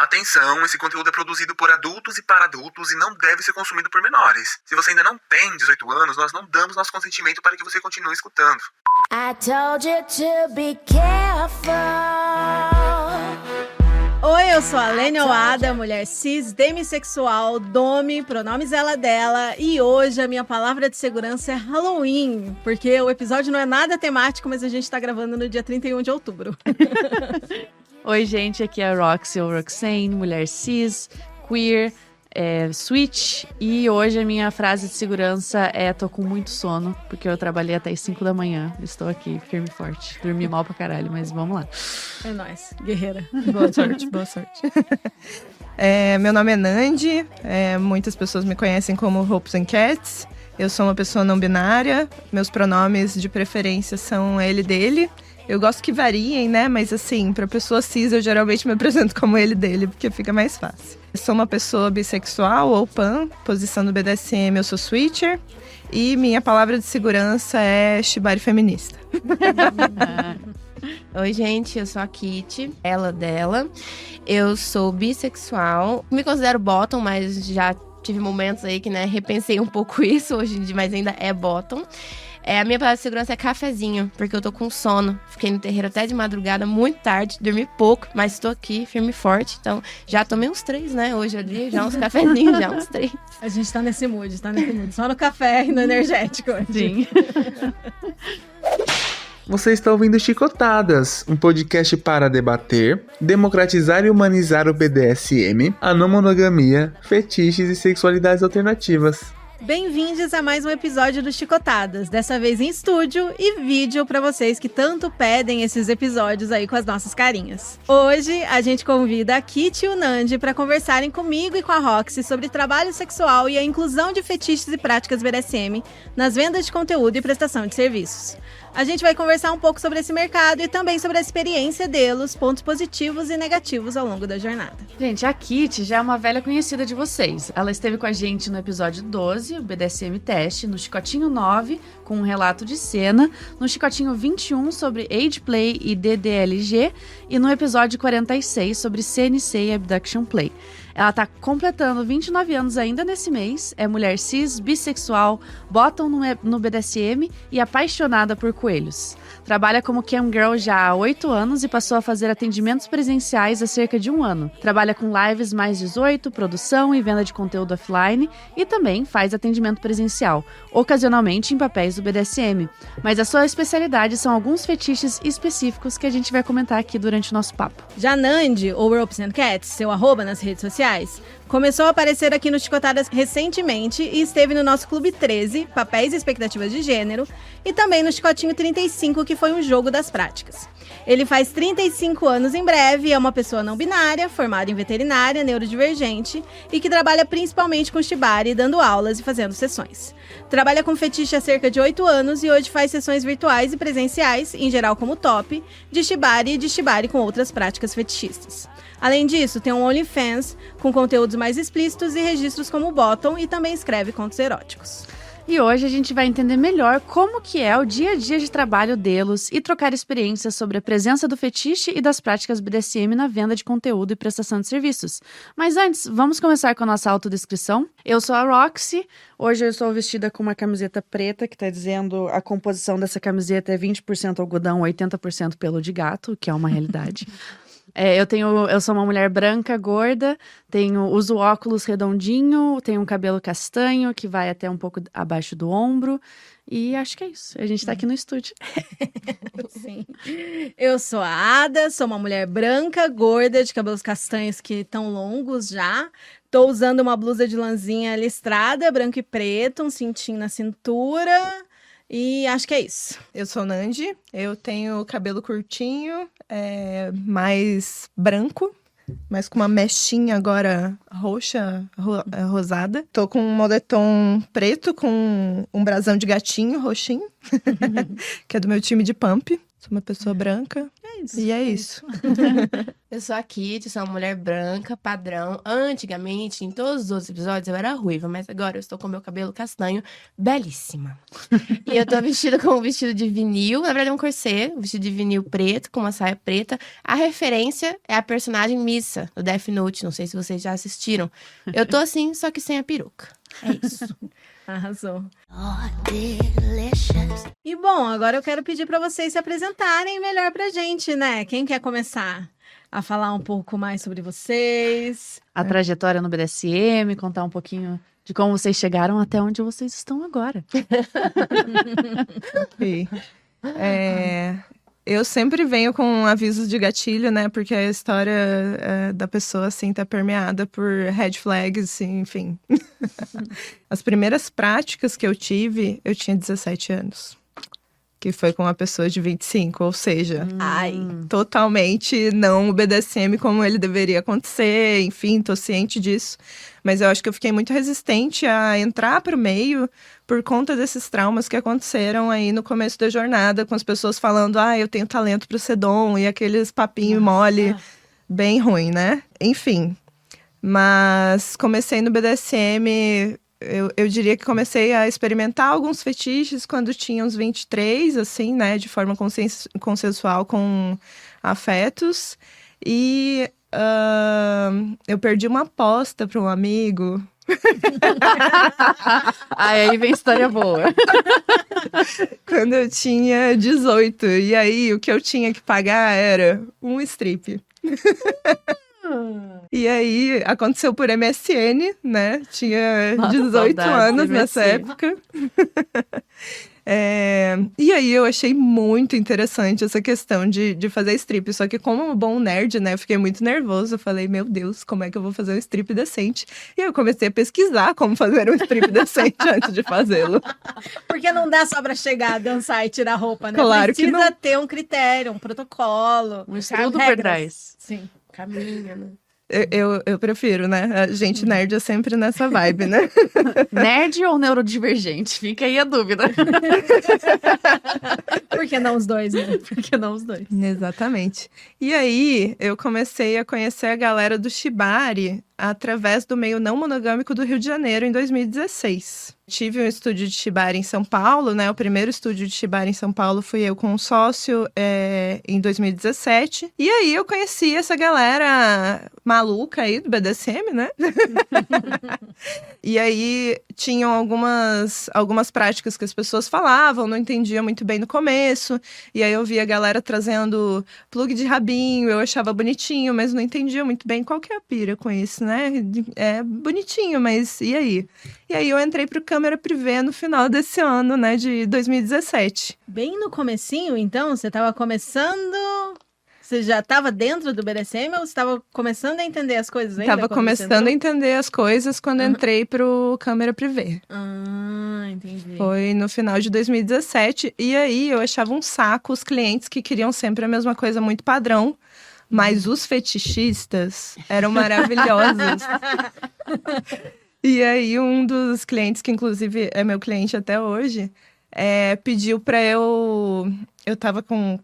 Atenção, esse conteúdo é produzido por adultos e para adultos e não deve ser consumido por menores. Se você ainda não tem 18 anos, nós não damos nosso consentimento para que você continue escutando. I told you to be careful. Oi, eu sou a Lene Oada, mulher cis, demissexual, dome, pronomes ela dela, e hoje a minha palavra de segurança é Halloween, porque o episódio não é nada temático, mas a gente tá gravando no dia 31 de outubro. Oi, gente, aqui é a Roxy ou Roxane, mulher cis, queer, switch, e hoje a minha frase de segurança é: tô com muito sono, porque eu trabalhei até as 5 da manhã, estou aqui firme e forte, dormi mal pra caralho, mas vamos lá. É nóis, guerreira. Boa sorte, boa sorte. Meu nome é Nandi, muitas pessoas me conhecem como Hopes and Cats, eu sou uma pessoa não binária, meus pronomes de preferência são ele, dele. Eu gosto que variem, né? Mas assim, pra pessoa cis, eu geralmente me apresento como ele, dele, porque fica mais fácil. Eu sou uma pessoa bissexual ou pan, posição do BDSM, eu sou switcher. E minha palavra de segurança é shibari feminista. Oi, gente, eu sou a Kitty, ela dela. Eu sou bissexual, me considero bottom, mas já tive momentos aí que, né, repensei um pouco isso hoje em dia, mas ainda é bottom. A minha palavra de segurança é cafezinho, porque eu tô com sono. Fiquei no terreiro até de madrugada, muito tarde, dormi pouco, mas tô aqui, firme e forte. Então, já tomei uns 3, né? Hoje ali, já uns cafezinhos, já uns 3. A gente tá nesse mood. Só no café e no energético. Sim. Você está ouvindo Chicotadas, um podcast para debater, democratizar e humanizar o BDSM, a não monogamia, fetiches e sexualidades alternativas. Bem-vindos a mais um episódio do Chicotadas, dessa vez em estúdio e vídeo para vocês que tanto pedem esses episódios aí com as nossas carinhas. Hoje a gente convida a Kitty e o Nandi para conversarem comigo e com a Roxy sobre trabalho sexual e a inclusão de fetiches e práticas BDSM nas vendas de conteúdo e prestação de serviços. A gente vai conversar um pouco sobre esse mercado e também sobre a experiência deles, pontos positivos e negativos ao longo da jornada. Gente, a Kitty já é uma velha conhecida de vocês. Ela esteve com a gente no episódio 12, o BDSM Teste, no Chicotinho 9, com um relato de cena, no Chicotinho 21, sobre Age Play e DDLG, e no episódio 46, sobre CNC e Abduction Play. Ela tá completando 29 anos ainda nesse mês, é mulher cis, bissexual, bottom no BDSM e apaixonada por coelhos. Trabalha como camgirl já há 8 anos e passou a fazer atendimentos presenciais há cerca de 1 ano. Trabalha com lives mais 18, produção e venda de conteúdo offline e também faz atendimento presencial, ocasionalmente em papéis do BDSM. Mas a sua especialidade são alguns fetiches específicos que a gente vai comentar aqui durante o nosso papo. Já Nandi, ou Ropes and Cats, seu arroba nas redes sociais, começou a aparecer aqui no Chicotadas recentemente e esteve no nosso Clube 13, Papéis e Expectativas de Gênero, e também no Chicotinho 35, que foi um jogo das práticas. Ele faz 35 anos em breve, é uma pessoa não binária, formada em veterinária, neurodivergente e que trabalha principalmente com shibari, dando aulas e fazendo sessões. Trabalha com fetiche há cerca de 8 anos e hoje faz sessões virtuais e presenciais, em geral como top, de shibari e de shibari com outras práticas fetichistas. Além disso, tem um OnlyFans com conteúdos mais explícitos e registros como bottom e também escreve contos eróticos. E hoje a gente vai entender melhor como que é o dia a dia de trabalho deles e trocar experiências sobre a presença do fetiche e das práticas BDSM na venda de conteúdo e prestação de serviços. Mas antes, vamos começar com a nossa autodescrição. Eu sou a Roxy, hoje eu estou vestida com uma camiseta preta que está dizendo a composição dessa camiseta é 20% algodão, 80% pelo de gato, que é uma realidade. Eu sou uma mulher branca, gorda, uso óculos redondinho, tenho um cabelo castanho que vai até um pouco abaixo do ombro e acho que é isso. A gente tá aqui no estúdio. Sim. Eu sou a Ada, sou uma mulher branca, gorda, de cabelos castanhos que estão longos já. Tô usando uma blusa de lãzinha listrada, branco e preto, um cintinho na cintura. E acho que é isso. Eu sou Nandi, eu tenho cabelo curtinho, mais branco, mas com uma mechinha agora roxa, rosada. Tô com um moletom preto com um brasão de gatinho roxinho, que é do meu time de pump. Sou uma pessoa branca É isso. e é isso. Eu sou a Kitty, sou uma mulher branca, padrão. Antigamente, em todos os outros episódios, eu era ruiva, mas agora eu estou com meu cabelo castanho, belíssima. E eu tô vestida com um vestido de vinil, na verdade é um corset, um vestido de vinil preto, com uma saia preta. A referência é a personagem Missa, do Death Note, não sei se vocês já assistiram. Eu tô assim, só que sem a peruca. É isso. Arrasou. Oh, delicious. E bom, agora eu quero pedir para vocês se apresentarem melhor pra gente, né? Quem quer começar a falar um pouco mais sobre vocês? A trajetória no BDSM, contar um pouquinho de como vocês chegaram até onde vocês estão agora. E, eu sempre venho com avisos de gatilho, né? Porque a história da pessoa, assim, tá permeada por red flags, enfim. As primeiras práticas que eu tive, eu tinha 17 anos. Que foi com uma pessoa de 25, ou seja, totalmente não o BDSM como ele deveria acontecer, enfim, tô ciente disso. Mas eu acho que eu fiquei muito resistente a entrar pro meio por conta desses traumas que aconteceram aí no começo da jornada, com as pessoas falando, eu tenho talento pro sedom, e aqueles papinho mole, bem ruim, né? Enfim, mas comecei no BDSM... Eu diria que comecei a experimentar alguns fetiches quando tinha uns 23, assim, né? De forma consensual com afetos. E eu perdi uma aposta para um amigo. Aí vem história boa. Quando eu tinha 18. E aí, o que eu tinha que pagar era um strip. E aí, aconteceu por MSN, né? Tinha 18 anos nessa época. E aí, eu achei muito interessante essa questão de fazer strip. Só que como um bom nerd, né? Eu fiquei muito nervoso. Eu falei, meu Deus, como é que eu vou fazer um strip decente? E aí, eu comecei a pesquisar como fazer um strip decente antes de fazê-lo. Porque não dá só pra chegar, dançar e tirar roupa, né? Claro que Precisa não. ter um critério, um protocolo. Um estudo por regras. trás. Sim. Caminha, né? Eu prefiro, né? A gente nerd é sempre nessa vibe, né? Nerd ou neurodivergente? Fica aí a dúvida. Por que não os dois, né? Por que não os dois? Exatamente. E aí, eu comecei a conhecer a galera do Shibari através do meio não monogâmico do Rio de Janeiro em 2016. Tive um estúdio de Shibari em São Paulo, né? O primeiro estúdio de Shibari em São Paulo fui eu com um sócio em 2017. E aí eu conheci essa galera maluca aí do BDSM, né? E aí tinham algumas práticas que as pessoas falavam, não entendia muito bem no começo. E aí eu via a galera trazendo plug de rabinho, eu achava bonitinho, mas não entendia muito bem qual que é a pira com isso, né? É bonitinho, mas e aí? E aí eu entrei pro câmera privê no final desse ano, né, de 2017. Bem no comecinho, então, você tava começando... Você já tava dentro do BDSM ou você tava começando a entender as coisas ainda? Tava começando a entender as coisas quando entrei pro câmera privê. Entendi. Foi no final de 2017. E aí eu achava um saco os clientes que queriam sempre a mesma coisa muito padrão. Mas os fetichistas eram maravilhosos. E aí, um dos clientes, que inclusive é meu cliente até hoje, pediu pra eu... Eu tava com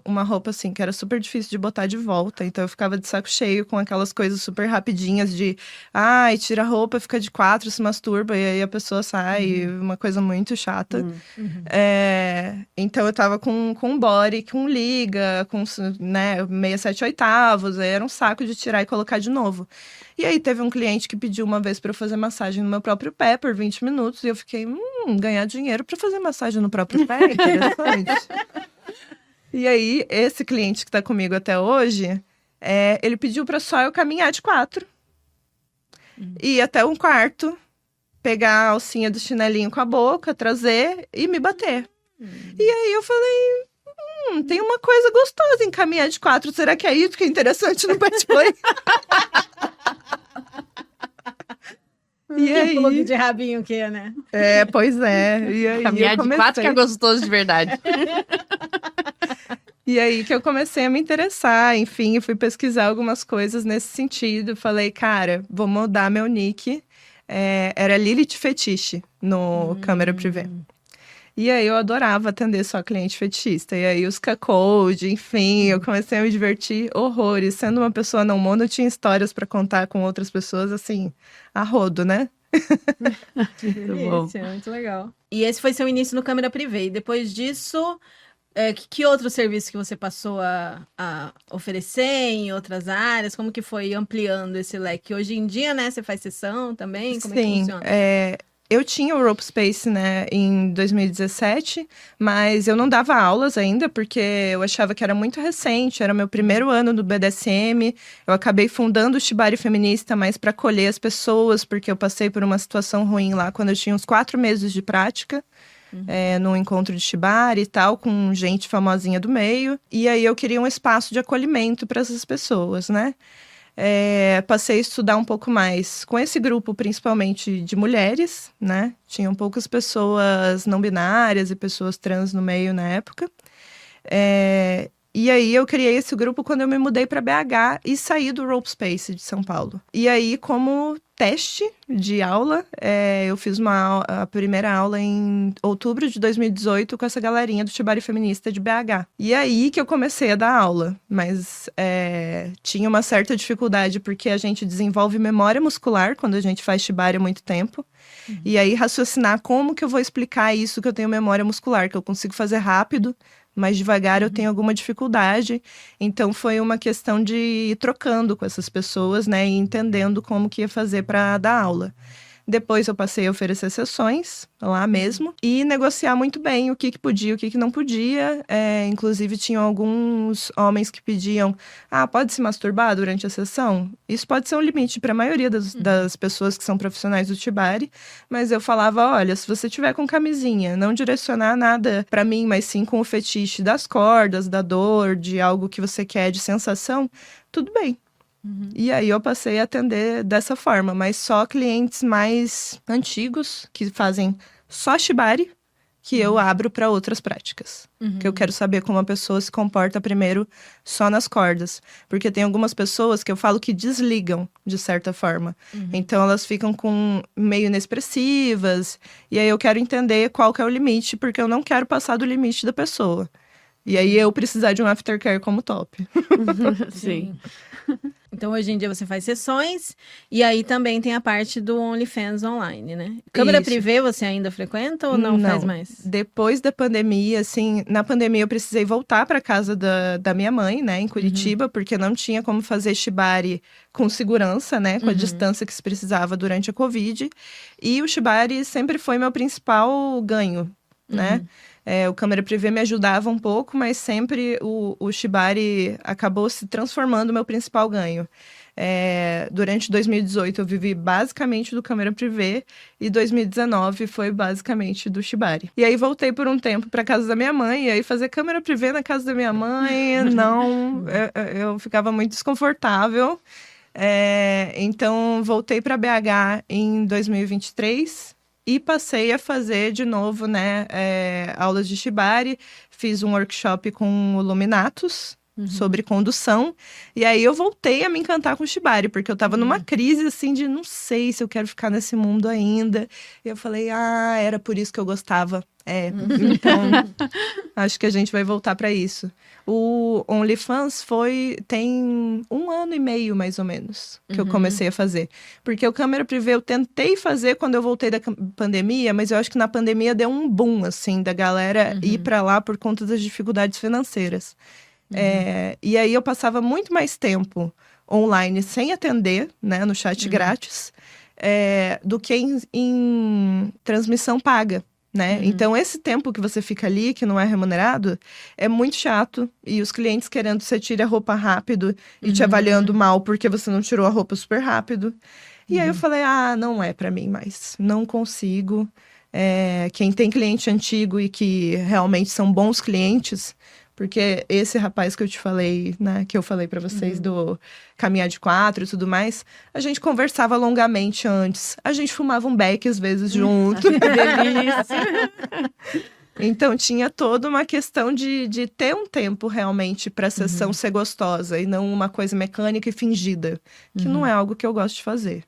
uma roupa, assim, que era super difícil de botar de volta. Então, eu ficava de saco cheio com aquelas coisas super rapidinhas de... tira a roupa, fica de 4, se masturba, e aí a pessoa sai. Uma coisa muito chata. Então, eu tava com um body, com liga, com, né, 6/7/8. Aí era um saco de tirar e colocar de novo. E aí, teve um cliente que pediu uma vez pra eu fazer massagem no meu próprio pé por 20 minutos. E eu fiquei, ganhar dinheiro pra fazer massagem no próprio pé? Interessante. E aí, esse cliente que tá comigo até hoje, ele pediu pra só eu caminhar de 4. Ir até um quarto, pegar a alcinha do chinelinho com a boca, trazer e me bater. E aí eu falei, tem uma coisa gostosa em caminhar de 4. Será que é isso que é interessante no pet play? E aí... plug de rabinho que é, né? Pois é. E aí Caminhar de 4 que é gostoso de verdade. E aí que eu comecei a me interessar, enfim, fui pesquisar algumas coisas nesse sentido. Falei, cara, vou mudar meu nick. Era Lilith Fetiche no câmera privê. E aí eu adorava atender só cliente fetichista. E aí os cuckold, enfim, eu comecei a me divertir horrores. Sendo uma pessoa não mono, eu tinha histórias pra contar com outras pessoas, assim, a rodo, né? Delícia, muito legal. E esse foi seu início no câmera privê. E depois disso, que outro serviço que você passou a oferecer em outras áreas? Como que foi ampliando esse leque? Hoje em dia, né, você faz sessão também? Como é que funciona? Eu tinha o Rope Space, né, em 2017, mas eu não dava aulas ainda, porque eu achava que era muito recente, era meu primeiro ano do BDSM, eu acabei fundando o Shibari Feminista, mais para acolher as pessoas, porque eu passei por uma situação ruim lá, quando eu tinha uns 4 meses de prática, num encontro de Shibari e tal, com gente famosinha do meio, e aí eu queria um espaço de acolhimento para essas pessoas, né? Passei a estudar um pouco mais com esse grupo, principalmente de mulheres, né? Tinham poucas pessoas não binárias e pessoas trans no meio na época. E aí eu criei esse grupo quando eu me mudei para BH e saí do Rope Space de São Paulo. E aí, como teste de aula, eu fiz a primeira aula em outubro de 2018 com essa galerinha do Shibari Feminista de BH. E aí que eu comecei a dar aula, mas tinha uma certa dificuldade porque a gente desenvolve memória muscular quando a gente faz Shibari há muito tempo. E aí raciocinar como que eu vou explicar isso que eu tenho memória muscular, que eu consigo fazer rápido, mas devagar eu tenho alguma dificuldade. Então, foi uma questão de ir trocando com essas pessoas, né? E entendendo como que ia fazer para dar aula. Depois eu passei a oferecer sessões lá mesmo e negociar muito bem o que podia e o que não podia. Inclusive, tinham alguns homens que pediam: pode se masturbar durante a sessão? Isso pode ser um limite para a maioria das pessoas que são profissionais do Shibari, mas eu falava: olha, se você tiver com camisinha, não direcionar nada para mim, mas sim com o fetiche das cordas, da dor, de algo que você quer, de sensação, tudo bem. E aí eu passei a atender dessa forma, mas só clientes mais antigos, que fazem só Shibari, que eu abro para outras práticas. Que eu quero saber como a pessoa se comporta primeiro só nas cordas. Porque tem algumas pessoas que eu falo que desligam, de certa forma. Então elas ficam meio inexpressivas, e aí eu quero entender qual que é o limite, porque eu não quero passar do limite da pessoa. E aí eu precisar de um aftercare como top. Sim. Então, hoje em dia você faz sessões e aí também tem a parte do OnlyFans online, né? Câmera privê você ainda frequenta ou não faz mais? Depois da pandemia, assim, na pandemia eu precisei voltar para casa da minha mãe, né, em Curitiba, porque não tinha como fazer Shibari com segurança, né, com a distância que se precisava durante a Covid. E o Shibari sempre foi meu principal ganho, né? O câmera privê me ajudava um pouco, mas sempre o Shibari acabou se transformando no meu principal ganho. Durante 2018 eu vivi basicamente do câmera privê e 2019 foi basicamente do Shibari. E aí voltei por um tempo para casa da minha mãe, e aí fazer câmera privê na casa da minha mãe, eu ficava muito desconfortável. Então voltei para BH em 2023. E passei a fazer de novo, né, aulas de Shibari. Fiz um workshop com o Luminatus sobre condução. E aí eu voltei a me encantar com o Shibari, porque eu tava numa crise, assim, de não sei se eu quero ficar nesse mundo ainda. E eu falei, era por isso que eu gostava. Então, acho que a gente vai voltar para isso. O OnlyFans tem 1 ano e meio, mais ou menos, que eu comecei a fazer. Porque o câmera privê eu tentei fazer quando eu voltei da pandemia, mas eu acho que na pandemia deu um boom, assim, da galera ir para lá por conta das dificuldades financeiras. E aí eu passava muito mais tempo online sem atender, né, no chat grátis, do que em transmissão paga. Né? Então, esse tempo que você fica ali, que não é remunerado, é muito chato. E os clientes querendo que você tire a roupa rápido e te avaliando mal porque você não tirou a roupa super rápido. E aí eu falei, não é pra mim mais. Não consigo. Quem tem cliente antigo e que realmente são bons clientes... Porque esse rapaz que eu te falei, né, que eu falei pra vocês do caminhar de 4 e tudo mais, a gente conversava longamente antes. A gente fumava um beck às vezes junto. Que delícia! Então tinha toda uma questão de ter um tempo realmente pra sessão ser gostosa e não uma coisa mecânica e fingida, que não é algo que eu gosto de fazer.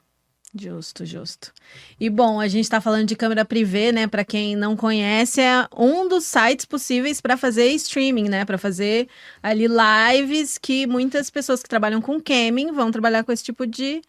Justo, justo. E bom, a gente tá falando de câmera privê, né? Pra quem não conhece, é um dos sites possíveis para fazer streaming, né? Para fazer ali lives que muitas pessoas que trabalham com camming vão trabalhar com esse tipo de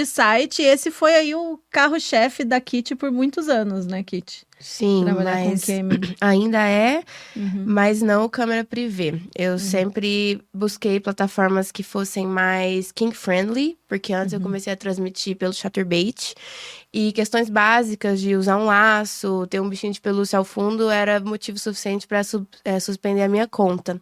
site. E esse foi aí o carro-chefe da Kit por muitos anos, né, Kit? Sim, Trabalhar mas com camming. ainda é, Uhum. mas não câmera privê. Eu sempre busquei plataformas que fossem mais king-friendly, porque antes eu comecei a transmitir pelo Chaturbate. E questões básicas de usar um laço, ter um bichinho de pelúcia ao fundo, era motivo suficiente para suspender a minha conta.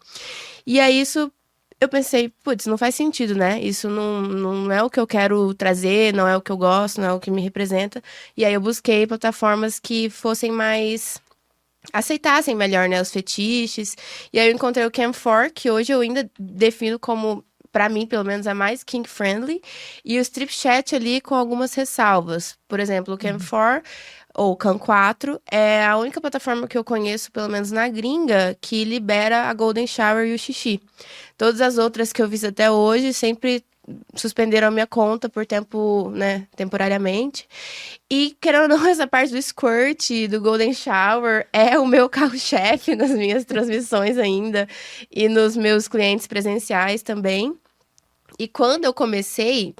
E aí isso eu pensei, putz, não faz sentido, né? Isso não é o que eu quero trazer, não é o que eu gosto, não é o que me representa. E aí eu busquei plataformas que fossem mais... aceitassem melhor, né, os fetiches. E aí eu encontrei o Cam4, que hoje eu ainda defino como, pra mim, pelo menos, é mais kink-friendly. E o Stripchat ali com algumas ressalvas. Por exemplo, o Cam4... ou Cam4, é a única plataforma que eu conheço, pelo menos na gringa, que libera a Golden Shower e o xixi. Todas as outras que eu fiz até hoje sempre suspenderam a minha conta por tempo, né, temporariamente. E, querendo ou não, essa parte do squirt, do Golden Shower, é o meu carro-chefe nas minhas transmissões ainda. E nos meus clientes presenciais também. E quando eu comecei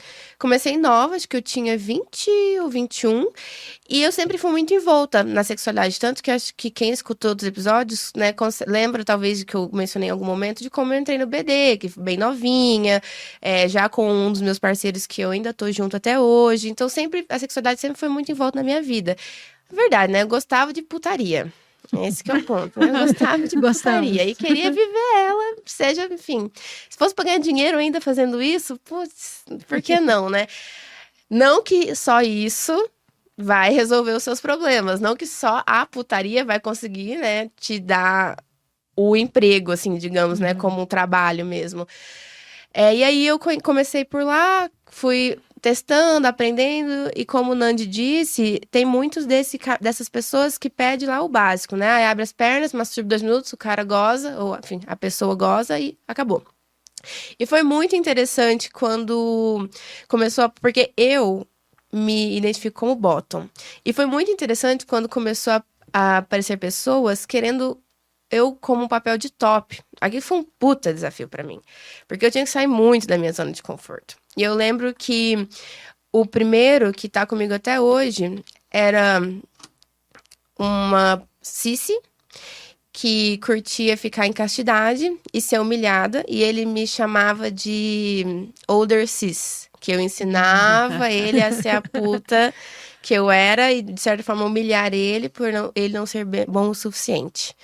nova, acho que eu tinha 20 ou 21, e eu sempre fui muito envolta na sexualidade, tanto que acho que quem escutou dos episódios, né, lembra talvez que eu mencionei em algum momento de como eu entrei no BD, que fui bem novinha, já com um dos meus parceiros que eu ainda tô junto até hoje, então a sexualidade sempre foi muito envolta na minha vida. Verdade, né, eu gostava de putaria. Esse que é o ponto. Eu gostava de putaria e queria viver ela, seja, enfim. Se fosse pra ganhar dinheiro ainda fazendo isso, putz, por que não, né? Não que só isso vai resolver os seus problemas. Não que só a putaria vai conseguir, né, te dar o emprego, assim, digamos, né, como um trabalho mesmo. E aí eu comecei por lá, fui testando, aprendendo, e como o Nandi disse, tem muitos dessas pessoas que pedem lá o básico, né? Aí abre as pernas, masturba 2 minutos, o cara goza, ou enfim, a pessoa goza e acabou. E foi muito interessante quando começou porque eu me identifico como bottom. E foi muito interessante quando começou a aparecer pessoas querendo eu como um papel de top. Aqui foi um puta desafio pra mim. Porque eu tinha que sair muito da minha zona de conforto. E eu lembro que o primeiro que tá comigo até hoje era uma Cici que curtia ficar em castidade e ser humilhada. E ele me chamava de older cis. Que eu ensinava ele a ser a puta que eu era e, de certa forma, humilhar ele por ele não ser bom o suficiente.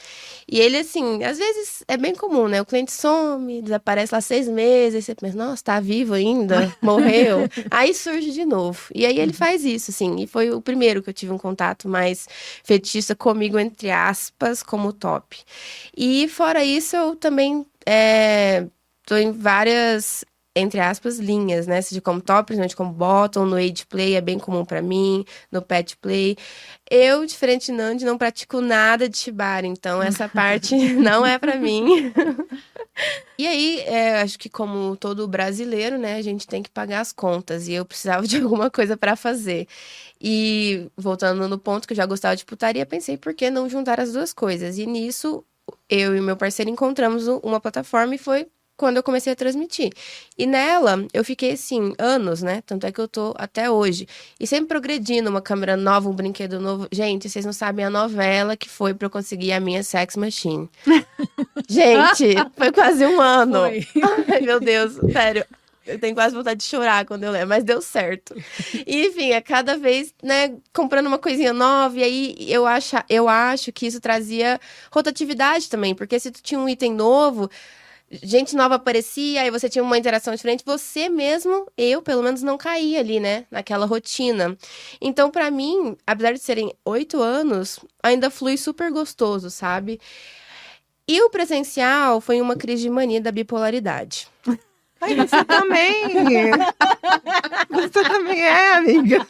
E ele, assim, às vezes é bem comum, né? O cliente some, desaparece lá 6 meses, aí você pensa, nossa, tá vivo ainda? Morreu? Aí surge de novo. E aí ele faz isso, assim. E foi o primeiro que eu tive um contato mais fetichista comigo, entre aspas, como top. E fora isso, eu também tô em várias, entre aspas, linhas, né? Seja como top, principalmente como bottom, no age play é bem comum pra mim, no pet play. Eu, diferente de Nandi, não pratico nada de shibari, então essa parte não é pra mim. E aí, acho que como todo brasileiro, né, a gente tem que pagar as contas, e eu precisava de alguma coisa pra fazer. E, voltando no ponto que eu já gostava de putaria, pensei, por que não juntar as duas coisas? E nisso, eu e meu parceiro encontramos uma plataforma e foi quando eu comecei a transmitir. E nela, eu fiquei, assim, anos, né? Tanto é que eu tô até hoje. E sempre progredindo, uma câmera nova, um brinquedo novo. Gente, vocês não sabem a novela que foi pra eu conseguir a minha sex machine. Gente, foi quase 1 ano. Foi. Ai, meu Deus, sério. Eu tenho quase vontade de chorar quando eu lembro, mas deu certo. E, enfim, a cada vez, né, comprando uma coisinha nova, e aí eu acho que isso trazia rotatividade também, porque se tu tinha um item novo, gente nova aparecia, aí você tinha uma interação diferente, você mesmo, eu pelo menos não caía ali, né, naquela rotina. Então, pra mim, apesar de serem 8 anos, ainda flui super gostoso, sabe? E o presencial foi uma crise de mania da bipolaridade. Ai, você também! Você também é, amiga!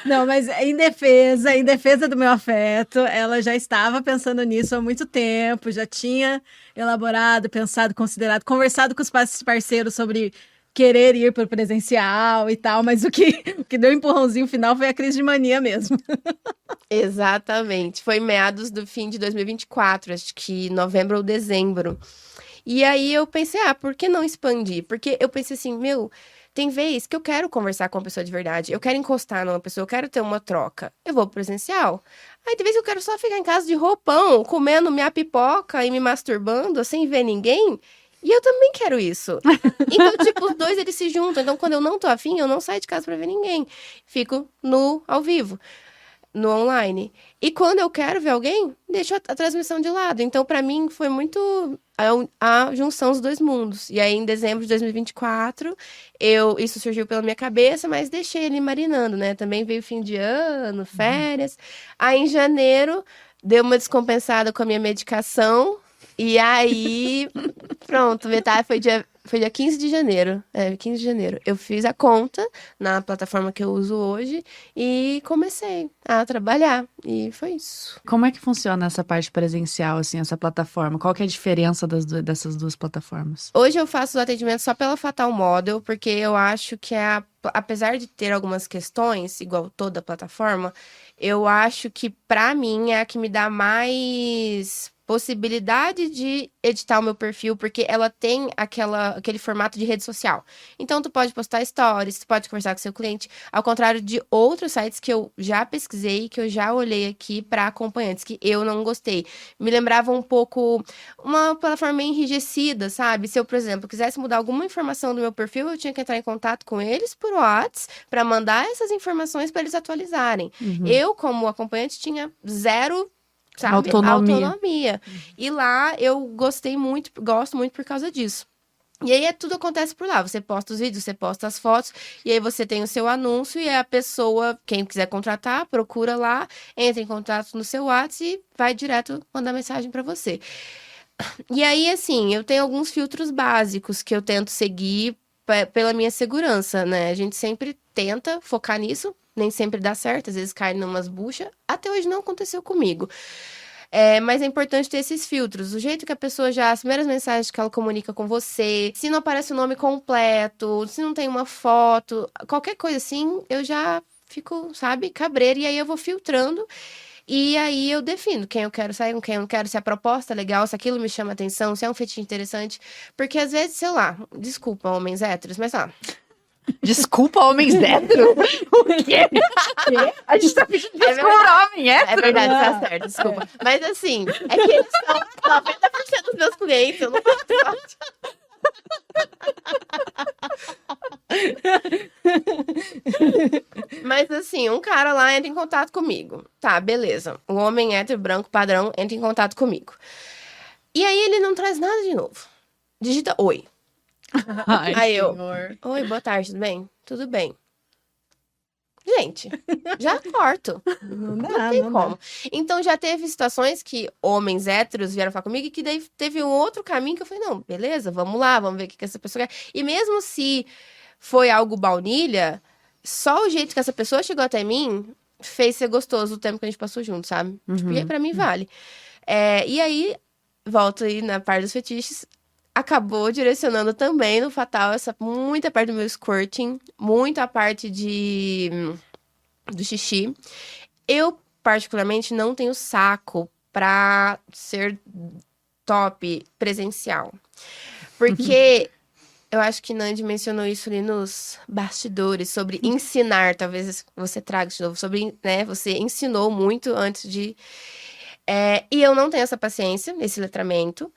Não, mas em defesa do meu afeto, ela já estava pensando nisso há muito tempo, já tinha elaborado, pensado, considerado, conversado com os parceiros sobre querer ir pro presencial e tal, mas o que deu um empurrãozinho final foi a crise de mania mesmo. Exatamente. Foi meados do fim de 2024, acho que novembro ou dezembro. E aí eu pensei, por que não expandir? Porque eu pensei assim, tem vez que eu quero conversar com uma pessoa de verdade, eu quero encostar numa pessoa, eu quero ter uma troca. Eu vou pro presencial. Aí tem vez que eu quero só ficar em casa de roupão, comendo minha pipoca e me masturbando, sem ver ninguém. E eu também quero isso. Então, tipo, os dois, eles se juntam. Então, quando eu não tô afim, eu não saio de casa pra ver ninguém. Fico ao vivo, no online. E quando eu quero ver alguém, deixo a transmissão de lado. Então, pra mim, foi muito a junção dos dois mundos. E aí, em dezembro de 2024, isso surgiu pela minha cabeça, mas deixei ele marinando, né? Também veio fim de ano, férias. Aí, em janeiro, deu uma descompensada com a minha medicação. E aí, pronto, metade foi dia 15 de janeiro. 15 de janeiro. Eu fiz a conta na plataforma que eu uso hoje e comecei a trabalhar. E foi isso. Como é que funciona essa parte presencial, assim, essa plataforma? Qual que é a diferença dessas duas plataformas? Hoje eu faço os atendimentos só pela Fatal Model, porque eu acho que apesar de ter algumas questões, igual toda plataforma, eu acho que pra mim é a que me dá mais possibilidade de editar o meu perfil, porque ela tem aquele formato de rede social. Então, tu pode postar stories, tu pode conversar com seu cliente, ao contrário de outros sites que eu já pesquisei, que eu já olhei aqui para acompanhantes, que eu não gostei. Me lembrava um pouco uma plataforma meio enrijecida, sabe? Se eu, por exemplo, quisesse mudar alguma informação do meu perfil, eu tinha que entrar em contato com eles por WhatsApp para mandar essas informações para eles atualizarem. Eu, como acompanhante, tinha zero, sabe, autonomia. E lá eu gosto muito por causa disso. E aí tudo acontece por lá. Você posta os vídeos, você posta as fotos, e aí você tem o seu anúncio, e a pessoa, quem quiser contratar, procura lá, entra em contato no seu WhatsApp e vai direto mandar mensagem para você. E aí, assim, eu tenho alguns filtros básicos que eu tento seguir pela minha segurança, né? A gente sempre tenta focar nisso, nem sempre dá certo, às vezes cai numas buchas. Até hoje não aconteceu comigo. Mas é importante ter esses filtros. O jeito que a pessoa as primeiras mensagens que ela comunica com você, se não aparece o nome completo, se não tem uma foto, qualquer coisa assim, eu já fico, sabe, cabreira. E aí eu vou filtrando. E aí eu defino quem eu quero sair, com quem eu não quero, se a proposta é legal, se aquilo me chama atenção, se é um fetiche interessante. Porque às vezes, sei lá, desculpa, homens héteros, mas sei lá. Desculpa, homens héteros? O quê? A gente tá pedindo desculpa por homem hétero. É verdade, tá certo, desculpa. Mas assim, é que eles são 90% dos meus clientes, eu não posso. Mas assim, um cara lá entra em contato comigo. Tá, beleza. O homem hétero, branco, padrão, entra em contato comigo. E aí ele não traz nada de novo. Digita oi. Ai, Aí eu, senhor. oi, boa tarde, tudo bem? Tudo bem. Gente, já corto. Não dá, Não tem não como. dá. Então, já teve situações que homens héteros vieram falar comigo e que daí teve um outro caminho que eu falei, não, beleza, vamos lá, vamos ver o que essa pessoa quer. E mesmo se foi algo baunilha, só o jeito que essa pessoa chegou até mim fez ser gostoso o tempo que a gente passou junto, sabe? Tipo, e aí pra mim vale. E aí, volto aí na parte dos fetiches, acabou direcionando também no Fatal muita parte do meu squirting, muito a parte do xixi. Eu, particularmente, não tenho saco pra ser top presencial. Porque eu acho que Nandi mencionou isso ali nos bastidores, sobre ensinar, talvez você traga de novo, sobre, né, você ensinou muito antes de... e eu não tenho essa paciência, esse letramento.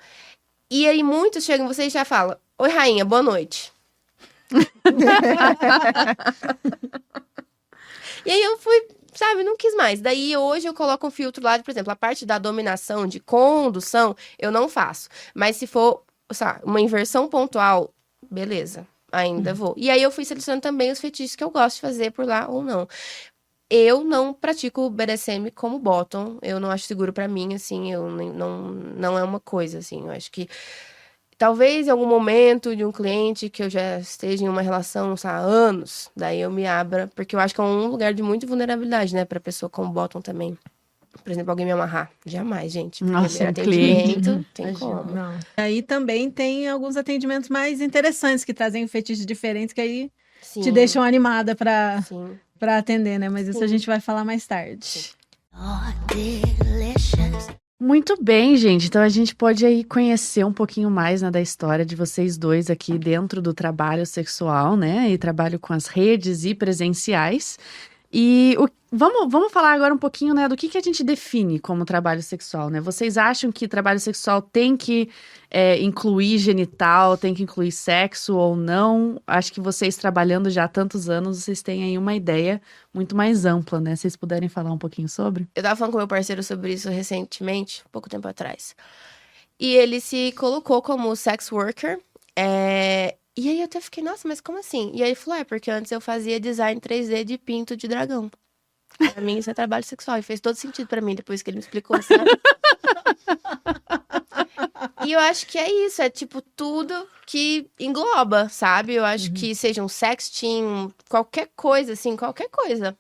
E aí muitos chegam em você e já falam, oi, rainha, boa noite. E aí eu fui, sabe, não quis mais. Daí hoje eu coloco um filtro lá, por exemplo, a parte da dominação, de condução, eu não faço. Mas se for, sabe, uma inversão pontual, beleza, ainda vou. E aí eu fui selecionando também os fetiches que eu gosto de fazer por lá ou não. Eu não pratico o BDSM como bottom, eu não acho seguro pra mim, assim, não é uma coisa, assim, eu acho que talvez em algum momento de um cliente que eu já esteja em uma relação, há anos, daí eu me abra, porque eu acho que é um lugar de muita vulnerabilidade, né, pra pessoa como bottom também. por exemplo, alguém me amarrar. Jamais, gente. Nossa, Primeiro um cliente. atendimento, tem como. Não. Aí também tem alguns atendimentos mais interessantes que trazem fetiches diferentes que aí Sim, te deixam animada pra sim. atender, né? Mas isso a gente vai falar mais tarde. Oh, delicious. Muito bem, gente. Então a gente pode aí conhecer um pouquinho mais, né, da história de vocês dois aqui dentro do trabalho sexual, né? E trabalho com as redes e presenciais. E vamos falar agora um pouquinho, né, do que a gente define como trabalho sexual, né? Vocês acham que trabalho sexual tem que incluir genital, tem que incluir sexo ou não? Acho que vocês trabalhando já há tantos anos, vocês têm aí uma ideia muito mais ampla, né? Vocês puderem falar um pouquinho sobre? Eu tava falando com meu parceiro sobre isso recentemente, pouco tempo atrás. E ele se colocou como sex worker. E aí eu até fiquei, nossa, mas como assim? E aí ele falou, porque antes eu fazia design 3D de pinto de dragão. Pra mim isso é trabalho sexual. E fez todo sentido pra mim depois que ele me explicou, sabe? E eu acho que é isso, é tipo tudo que engloba, sabe? Eu acho que seja um sexting, qualquer coisa, assim, qualquer coisa.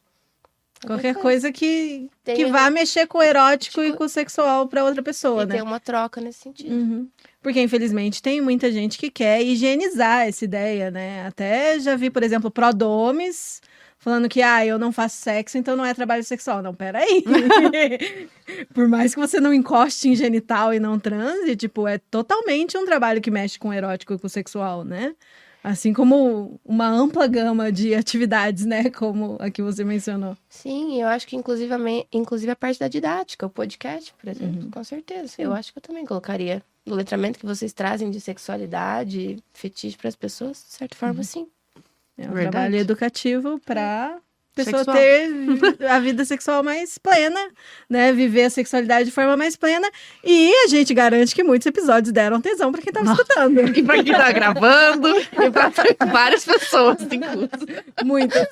Qualquer coisa que Tem vá mexer com o erótico e com o sexual pra outra pessoa, E né? tem uma troca nesse sentido. Uhum. Porque, infelizmente, tem muita gente que quer higienizar essa ideia, né? Até já vi, por exemplo, prodomes falando que, eu não faço sexo, então não é trabalho sexual. Não, peraí. Por mais que você não encoste em genital e não transe, tipo, é totalmente um trabalho que mexe com o erótico e com o sexual, né? Assim como uma ampla gama de atividades, né? Como a que você mencionou. Sim, eu acho que inclusive a parte da didática, o podcast, por exemplo, com certeza. Eu acho que eu também colocaria no letramento que vocês trazem de sexualidade, fetiche para as pessoas, de certa forma, sim. É um Verdade. trabalho educativo para pessoa Sexual. ter a vida sexual mais plena, né? Viver a sexualidade de forma mais plena. E a gente garante que muitos episódios deram tesão para quem tava escutando. E pra quem tá gravando, e pra várias pessoas, inclusive. Muitas.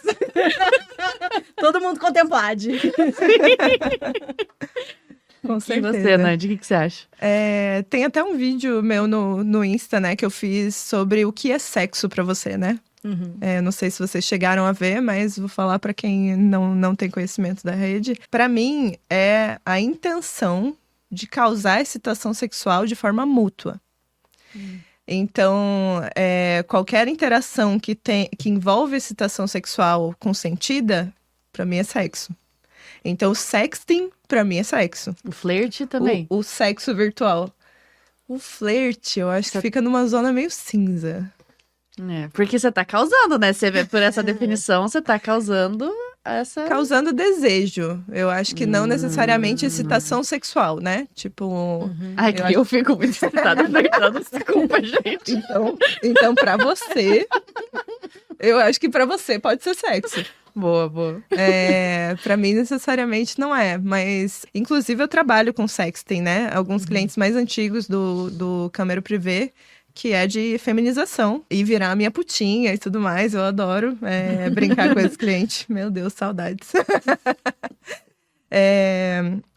Todo mundo contemplado. Com E certeza. você, Nandi, o que você acha? Tem até um vídeo meu no Insta, né, que eu fiz sobre o que é sexo pra você, né? Não sei se vocês chegaram a ver, mas vou falar pra quem não tem conhecimento da rede. Pra mim, é a intenção de causar excitação sexual de forma mútua. Então, qualquer interação que envolve excitação sexual consentida, pra mim é sexo. Então, o sexting, pra mim, é sexo. O flerte também. O sexo virtual. O flerte, eu acho que fica numa zona meio cinza. Porque você tá causando, né? Você vê por essa definição, você tá causando essa... Causando desejo. Eu acho que não necessariamente excitação sexual, né? Tipo... Ai, que eu fico muito excitada, Fernanda. Desculpa, gente. Então, pra você... eu acho que pra você pode ser sexo. Boa. Pra mim, necessariamente não é. Mas, inclusive, eu trabalho com sexting, né? Alguns clientes mais antigos do Câmero Privé, que é de feminização. E virar minha putinha e tudo mais. Eu adoro brincar com esses clientes. Meu Deus, saudades.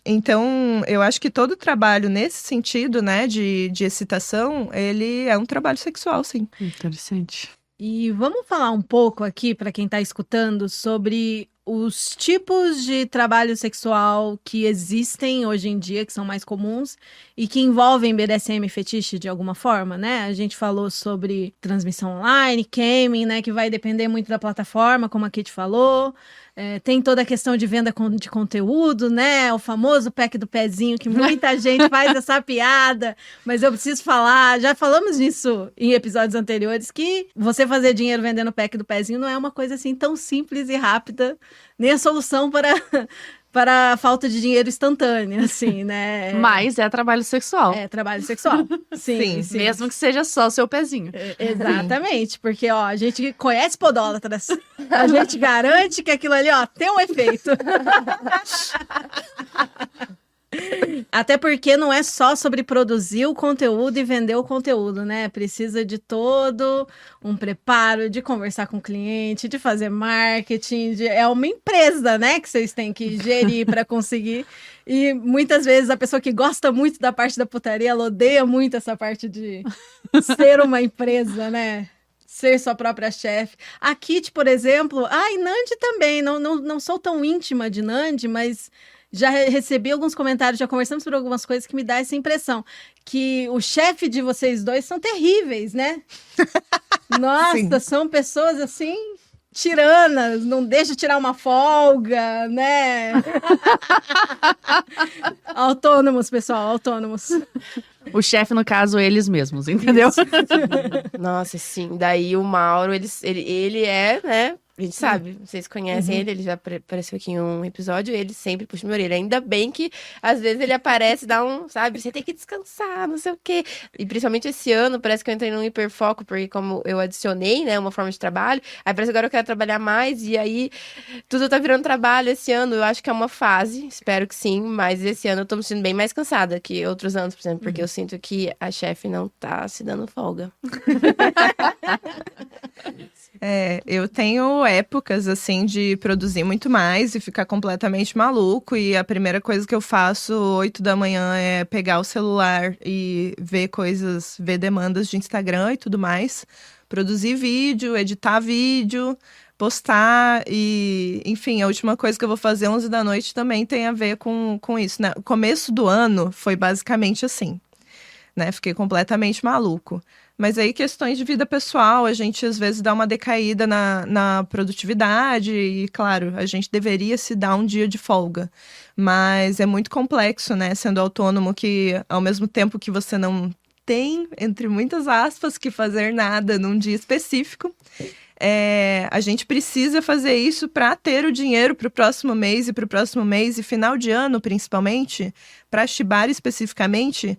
Então, eu acho que todo trabalho nesse sentido, né, de excitação, ele é um trabalho sexual, sim. Interessante. E vamos falar um pouco aqui, para quem está escutando, sobre os tipos de trabalho sexual que existem hoje em dia, que são mais comuns, e que envolvem BDSM e fetiche de alguma forma, né? A gente falou sobre transmissão online, camming, né? Que vai depender muito da plataforma, como a Kit falou. Tem toda a questão de venda de conteúdo, né? O famoso pack do pezinho, que muita gente faz essa piada, mas eu preciso falar, já falamos disso em episódios anteriores, que você fazer dinheiro vendendo o pack do pezinho não é uma coisa assim tão simples e rápida, nem a solução para a falta de dinheiro instantânea, assim, né? Mas é trabalho sexual. É trabalho sexual. Sim. Mesmo que seja só o seu pezinho. Exatamente, porque, a gente conhece podólatras. A gente garante que aquilo ali, tem um efeito. Até porque não é só sobre produzir o conteúdo e vender o conteúdo, né? Precisa de todo um preparo, de conversar com o cliente, de fazer marketing. É uma empresa, né? Que vocês têm que gerir para conseguir. E muitas vezes a pessoa que gosta muito da parte da putaria, ela odeia muito essa parte de ser uma empresa, né? Ser sua própria chefe. A Kit, por exemplo, e Nandi também. Não sou tão íntima de Nandi, mas já recebi alguns comentários, já conversamos por algumas coisas que me dá essa impressão. Que o chefe de vocês dois são terríveis, né? Nossa, Sim. são pessoas assim, tiranas, não deixa tirar uma folga, né? Autônomos, pessoal, autônomos. O chefe, no caso, eles mesmos, entendeu? Nossa, sim. Daí o Mauro, ele é, né? A gente sabe, vocês conhecem ele já apareceu aqui em um episódio, ele sempre puxa minha orelha. Ainda bem que, às vezes, ele aparece e dá sabe, você tem que descansar, não sei o quê. E principalmente esse ano, parece que eu entrei num hiperfoco, porque como eu adicionei, né, uma forma de trabalho, aí parece que agora eu quero trabalhar mais, e aí tudo tá virando trabalho esse ano. Eu acho que é uma fase, espero que sim, mas esse ano eu tô me sentindo bem mais cansada que outros anos, por exemplo, porque eu sinto que a chefe não tá se dando folga. Eu tenho épocas, assim, de produzir muito mais e ficar completamente maluco. E a primeira coisa que eu faço 8 da manhã é pegar o celular e ver demandas de Instagram e tudo mais. Produzir vídeo, editar vídeo, postar e... Enfim, a última coisa que eu vou fazer 11 da noite também tem a ver com isso, né? O começo do ano foi basicamente assim, né? Fiquei completamente maluco. Mas aí, questões de vida pessoal, a gente às vezes dá uma decaída na produtividade e, claro, a gente deveria se dar um dia de folga. Mas é muito complexo, né? Sendo autônomo, que ao mesmo tempo que você não tem, entre muitas aspas, que fazer nada num dia específico, a gente precisa fazer isso para ter o dinheiro para o próximo mês e final de ano, principalmente, para a Shibari especificamente,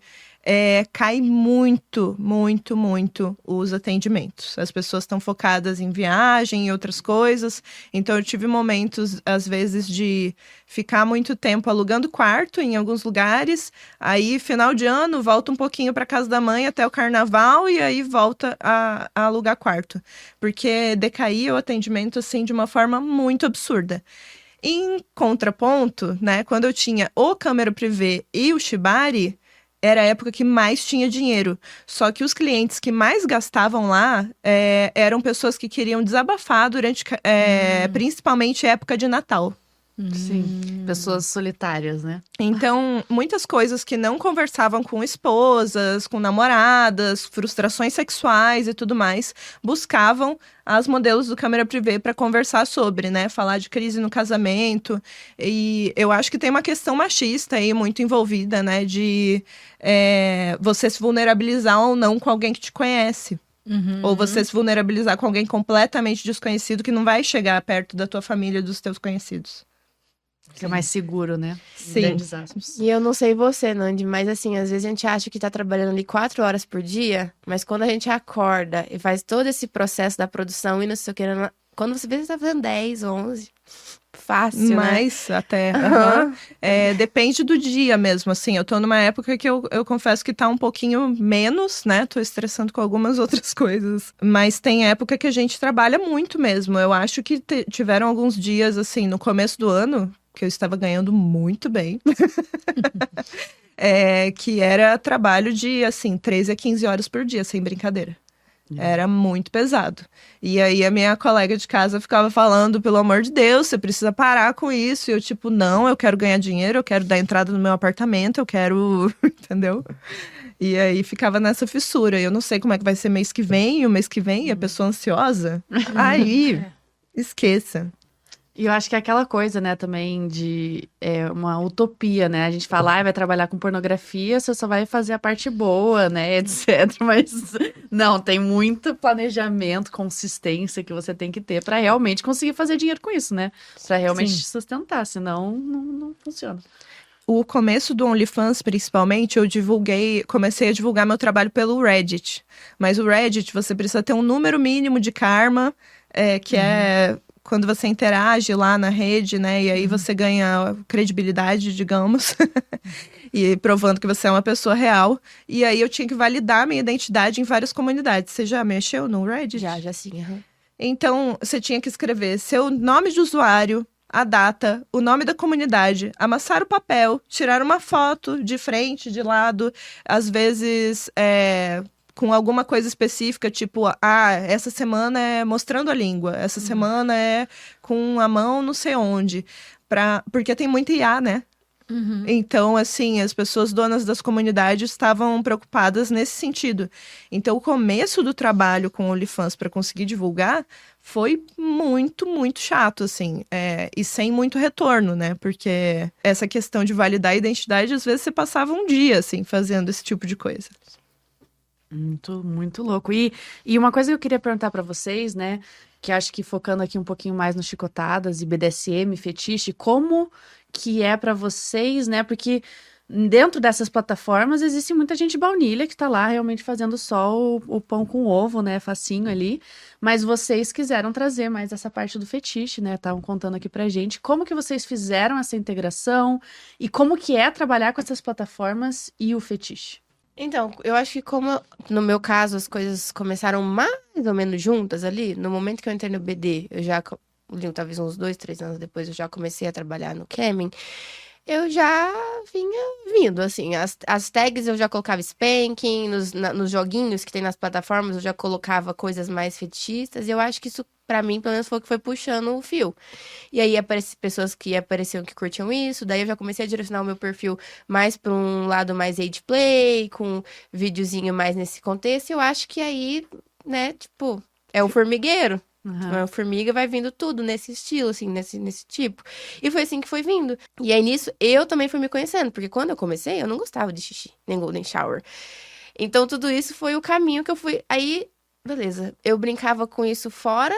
cai muito, muito, muito os atendimentos. As pessoas estão focadas em viagem e outras coisas. Então, eu tive momentos, às vezes, de ficar muito tempo alugando quarto em alguns lugares. Aí, final de ano, volta um pouquinho para casa da mãe até o carnaval e aí volta a alugar quarto. Porque decaía o atendimento, assim, de uma forma muito absurda. Em contraponto, né, quando eu tinha o Câmera Privé e o Shibari, era a época que mais tinha dinheiro. Só que os clientes que mais gastavam lá eram pessoas que queriam desabafar durante, principalmente, época de Natal. Sim, pessoas solitárias, né? Então, muitas coisas que não conversavam com esposas, com namoradas, frustrações sexuais e tudo mais, buscavam as modelos do Câmera Privé para conversar sobre, né? Falar de crise no casamento. E eu acho que tem uma questão machista aí muito envolvida, né? De você se vulnerabilizar ou não com alguém que te conhece. Ou você se vulnerabilizar com alguém completamente desconhecido que não vai chegar perto da tua família e dos teus conhecidos. Que é mais seguro, né? Sim. Grandes aspas. E eu não sei você, Nandi, mas assim, às vezes a gente acha que tá trabalhando ali 4 horas por dia, mas quando a gente acorda e faz todo esse processo da produção e não sei o que, quando você vê, você tá fazendo 10, 11. Fácil, mais, né? até. Depende do dia mesmo, assim. Eu tô numa época que eu confesso que tá um pouquinho menos, né? Tô estressando com algumas outras coisas. Mas tem época que a gente trabalha muito mesmo. Eu acho que tiveram alguns dias, assim, no começo do ano, que eu estava ganhando muito bem. Que era trabalho de, assim, 13 a 15 horas por dia, sem brincadeira. Era muito pesado. E aí a minha colega de casa ficava falando, pelo amor de Deus, você precisa parar com isso. E eu tipo, não, eu quero ganhar dinheiro, eu quero dar entrada no meu apartamento, eu quero... Entendeu? E aí ficava nessa fissura. Eu não sei como é que vai ser mês que vem, e o mês que vem, e a pessoa ansiosa. Aí, esqueça. E eu acho que é aquela coisa, né, também de uma utopia, né? A gente fala, vai trabalhar com pornografia, você só vai fazer a parte boa, né, etc. Mas não, tem muito planejamento, consistência que você tem que ter pra realmente conseguir fazer dinheiro com isso, né? Pra realmente te sustentar, senão não funciona. O começo do OnlyFans, principalmente, comecei a divulgar meu trabalho pelo Reddit. Mas o Reddit, você precisa ter um número mínimo de karma, que é... quando você interage lá na rede, né? E aí você ganha credibilidade, digamos. E provando que você é uma pessoa real. E aí eu tinha que validar minha identidade em várias comunidades. Você já mexeu no Reddit? Já sim. Então, você tinha que escrever seu nome de usuário, a data, o nome da comunidade, amassar o papel, tirar uma foto de frente, de lado. Às vezes... com alguma coisa específica, tipo, essa semana é mostrando a língua, essa semana é com a mão não sei onde. Porque tem muita IA, né? Então, assim, as pessoas donas das comunidades estavam preocupadas nesse sentido. Então, o começo do trabalho com o OnlyFans para conseguir divulgar foi muito, muito chato, assim. E sem muito retorno, né? Porque essa questão de validar a identidade, às vezes você passava um dia, assim, fazendo esse tipo de coisa. Muito, muito louco. E uma coisa que eu queria perguntar pra vocês, né? Que acho que focando aqui um pouquinho mais no Chicotadas e BDSM, fetiche, como que é pra vocês, né? Porque dentro dessas plataformas existe muita gente baunilha que tá lá realmente fazendo só o pão com ovo, né? Facinho ali. Mas vocês quiseram trazer mais essa parte do fetiche, né? Estavam contando aqui pra gente. Como que vocês fizeram essa integração? E como que é trabalhar com essas plataformas e o fetiche? Então, eu acho que como, no meu caso, as coisas começaram mais ou menos juntas ali, no momento que eu entrei no BD, talvez uns 2, 3 anos depois, eu já comecei a trabalhar no Camming, eu já vinha vindo, assim, as tags eu já colocava spanking, nos joguinhos que tem nas plataformas eu já colocava coisas mais fetichistas, e eu acho que isso, pra mim, pelo menos foi o que foi puxando o fio. E aí, pessoas que apareciam que curtiam isso, daí eu já comecei a direcionar o meu perfil mais pra um lado mais age play, com videozinho mais nesse contexto, e eu acho que aí, né, tipo, é o formigueiro. A formiga vai vindo tudo nesse estilo, assim, nesse tipo. E foi assim que foi vindo. E aí, nisso, eu também fui me conhecendo. Porque quando eu comecei, eu não gostava de xixi, nem golden shower. Então, tudo isso foi o caminho que eu fui... Aí, beleza. Eu brincava com isso fora.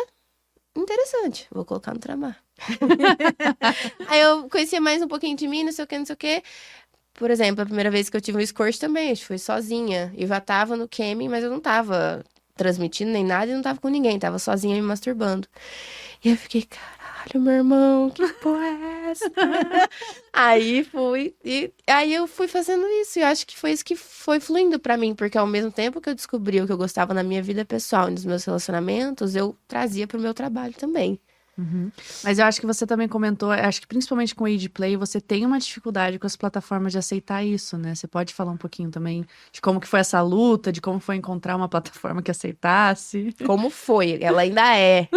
Interessante. Vou colocar no tramar. Aí, eu conhecia mais um pouquinho de mim, não sei o que, não sei o que. Por exemplo, a primeira vez que eu tive um squirt também, acho que foi sozinha. Eu já tava no camming, mas eu não tava transmitindo nem nada e não tava com ninguém, tava sozinha me masturbando. E eu fiquei, caralho, meu irmão, que porra é essa? Aí eu fui fazendo isso, e eu acho que foi isso que foi fluindo pra mim, porque ao mesmo tempo que eu descobri o que eu gostava na minha vida pessoal e nos meus relacionamentos, eu trazia pro meu trabalho também. Mas eu acho que você também comentou, acho que principalmente com o Age Play, você tem uma dificuldade com as plataformas de aceitar isso, né? Você pode falar um pouquinho também de como que foi essa luta, de como foi encontrar uma plataforma que aceitasse? Como foi? Ela ainda é.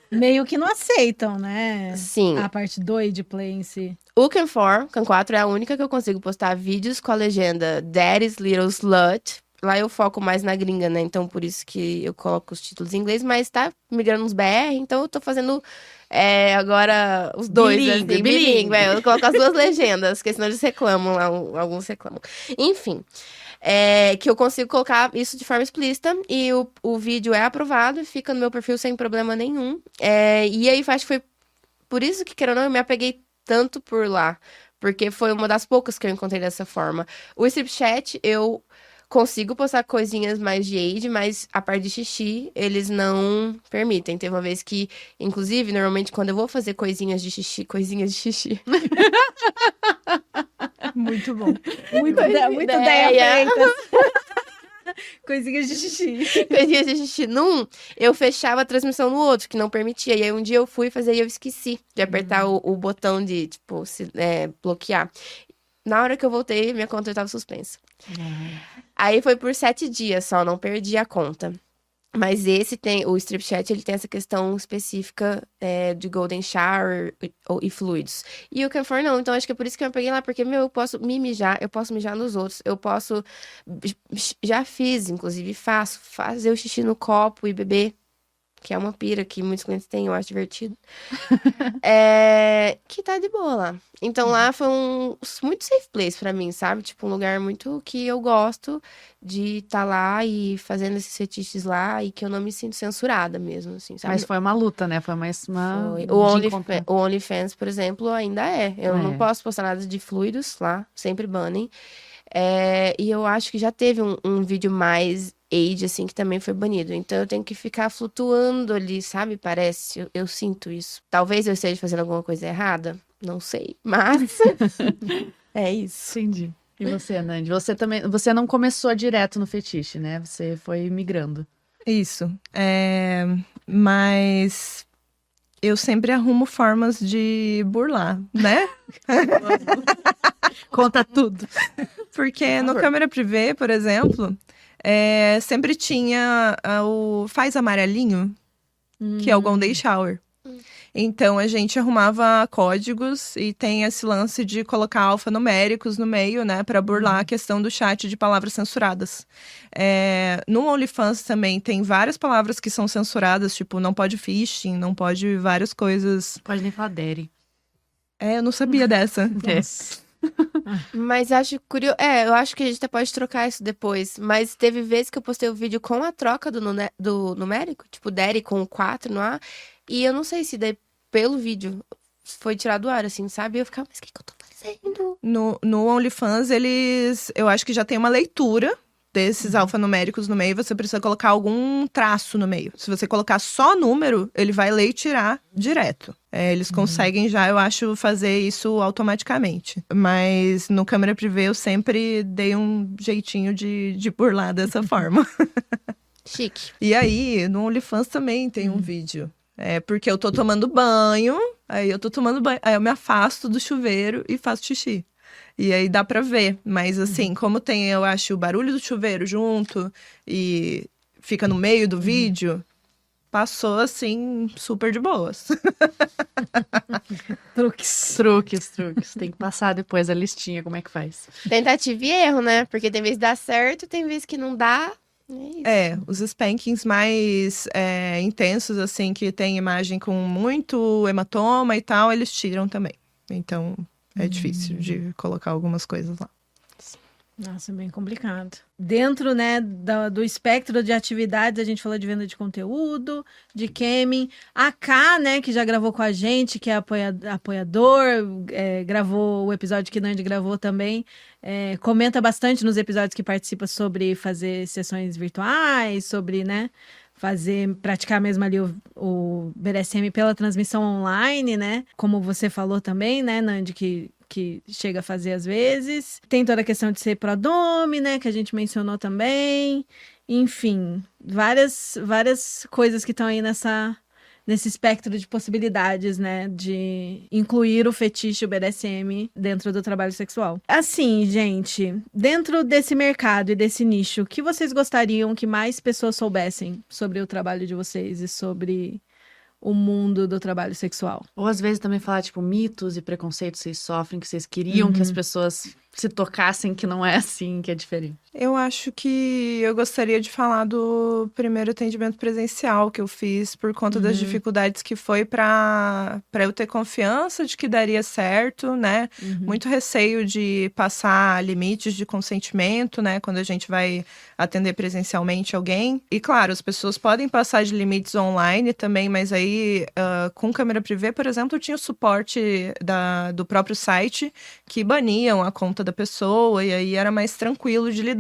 Meio que não aceitam, né? Sim. A parte do Age Play em si. O Can 4 é a única que eu consigo postar vídeos com a legenda Daddy's Little Slut. Lá eu foco mais na gringa, né? Então, por isso que eu coloco os títulos em inglês. Mas tá migrando uns BR, então eu tô fazendo agora os dois. Bilingue. Eu coloco as duas legendas, porque senão eles reclamam lá, alguns reclamam. Enfim, que eu consigo colocar isso de forma explícita. E o vídeo é aprovado e fica no meu perfil sem problema nenhum. E aí, acho que foi por isso que, querendo ou não, eu me apeguei tanto por lá. Porque foi uma das poucas que eu encontrei dessa forma. O Strip Chat, eu consigo postar coisinhas mais de age, mas a parte de xixi, eles não permitem. Teve uma vez que, inclusive, normalmente quando eu vou fazer coisinhas de xixi... Muito bom. Muito ideia feita. Coisinhas de xixi. Coisinhas de xixi num, eu fechava a transmissão no outro, que não permitia. E aí um dia eu fui fazer e eu esqueci de apertar o botão de, tipo, bloquear. Na hora que eu voltei, minha conta estava suspensa. Aí foi por 7 dias só, não perdi a conta. Mas o Strip Chat, ele tem essa questão específica de Golden Shower e fluidos. E o Can 4 não, então acho que é por isso que eu peguei lá, porque, eu posso me mijar, eu posso mijar nos outros, eu posso... Já fiz, inclusive, fazer o xixi no copo e beber, que é uma pira que muitos clientes têm, eu acho divertido. Que tá de boa lá. Então lá foi muito safe place pra mim, sabe? Tipo, um lugar muito que eu gosto de estar lá e fazendo esses fetiches lá e que eu não me sinto censurada mesmo, assim, sabe? Mas foi uma luta, né? Foi uma... Foi. O OnlyFans, por exemplo, ainda é. Eu não posso postar nada de fluidos lá, sempre banem. E eu acho que já teve um vídeo mais age, assim, que também foi banido. Então eu tenho que ficar flutuando ali, sabe? Parece, eu sinto isso. Talvez eu esteja fazendo alguma coisa errada, não sei. Mas é isso. Entendi. E você, Nandi? Você não começou direto no fetiche, né? Você foi migrando. Isso. Mas eu sempre arrumo formas de burlar, né? Conta tudo. Porque no câmera privê, por exemplo, sempre tinha o faz amarelinho, que é o Golden Shower. Então, a gente arrumava códigos e tem esse lance de colocar alfanuméricos no meio, né? Para burlar a questão do chat de palavras censuradas. No OnlyFans também tem várias palavras que são censuradas, tipo, não pode phishing, não pode várias coisas. Pode nem falar daddy. Eu não sabia dessa. Mas acho curioso. Eu acho que a gente até pode trocar isso depois. Mas teve vezes que eu postei o vídeo com a troca do numérico, tipo, daddy com o 4 no A. E eu não sei se daí, pelo vídeo, foi tirado do ar, assim, sabe? E eu ficava, mas o que eu tô fazendo? No OnlyFans, eu acho que já tem uma leitura desses alfanuméricos no meio. Você precisa colocar algum traço no meio. Se você colocar só número, ele vai ler e tirar direto. Eles conseguem já, eu acho, fazer isso automaticamente. Mas no câmera privê eu sempre dei um jeitinho de burlar dessa forma. Chique. E aí, no OnlyFans também tem um vídeo. Porque eu tô tomando banho, aí eu me afasto do chuveiro e faço xixi. E aí dá pra ver, mas assim, como tem, eu acho, o barulho do chuveiro junto e fica no meio do vídeo, passou assim, super de boas. Truques. Tem que passar depois a listinha, como é que faz. Tentativa e erro, né? Porque tem vezes que dá certo, tem vezes que não dá. É isso. Os spankings mais intensos, assim, que tem imagem com muito hematoma e tal, eles tiram também. Então, é difícil de colocar algumas coisas lá. Nossa, é bem complicado. Dentro, né, do espectro de atividades, a gente falou de venda de conteúdo, de camming. A Ká, né, que já gravou com a gente, que é apoiador, gravou o episódio que Nandi gravou também. Comenta bastante nos episódios que participa sobre fazer sessões virtuais, sobre, né, praticar mesmo ali o BDSM pela transmissão online, né? Como você falou também, né, Nandi, que chega a fazer às vezes. Tem toda a questão de ser pro-dome, né, que a gente mencionou também. Enfim, várias coisas que estão aí nesse espectro de possibilidades, né, de incluir o fetiche, o BDSM, dentro do trabalho sexual. Assim, gente, dentro desse mercado e desse nicho, o que vocês gostariam que mais pessoas soubessem sobre o trabalho de vocês e sobre o mundo do trabalho sexual? Ou às vezes também falar, tipo, mitos e preconceitos que vocês sofrem, que vocês queriam que as pessoas se tocassem, que não é assim, que é diferente. Eu acho que eu gostaria de falar do primeiro atendimento presencial que eu fiz por conta das dificuldades que foi para eu ter confiança de que daria certo, né? Muito receio de passar limites de consentimento, né? Quando a gente vai atender presencialmente alguém. E claro, as pessoas podem passar de limites online também, mas aí com câmera privê, por exemplo, eu tinha o suporte do próprio site que baniam a conta da pessoa e aí era mais tranquilo de lidar.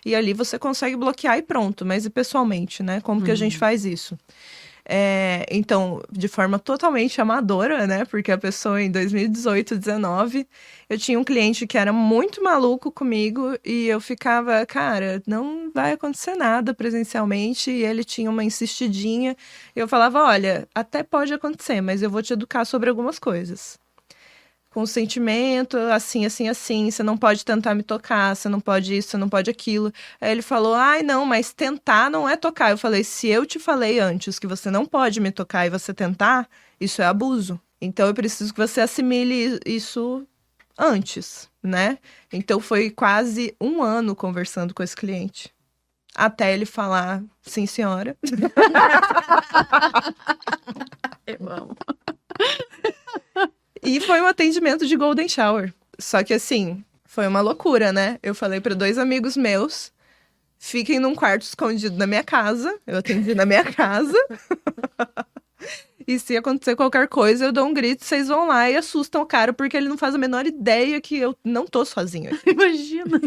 E ali você consegue bloquear e pronto, mas e pessoalmente, né? Como que a gente faz isso? Então, de forma totalmente amadora, né? Porque a pessoa em 2018, 2019, eu tinha um cliente que era muito maluco comigo e eu ficava, cara, não vai acontecer nada presencialmente. E ele tinha uma insistidinha. E eu falava, olha, até pode acontecer, mas eu vou te educar sobre algumas coisas. Consentimento, assim, você não pode tentar me tocar, você não pode isso, você não pode aquilo. Aí ele falou, ai não, mas tentar não é tocar. Eu falei, se eu te falei antes que você não pode me tocar e você tentar, isso é abuso. Então eu preciso que você assimile isso antes, né? Então foi quase 1 ano conversando com esse cliente. Até ele falar, sim senhora. Eu amo. E foi um atendimento de golden shower. Só que assim, foi uma loucura, né? Eu falei para 2 amigos meus, fiquem num quarto escondido na minha casa. Eu atendi na minha casa. E se acontecer qualquer coisa, eu dou um grito, vocês vão lá e assustam o cara, porque ele não faz a menor ideia que eu não tô sozinha. Imagina.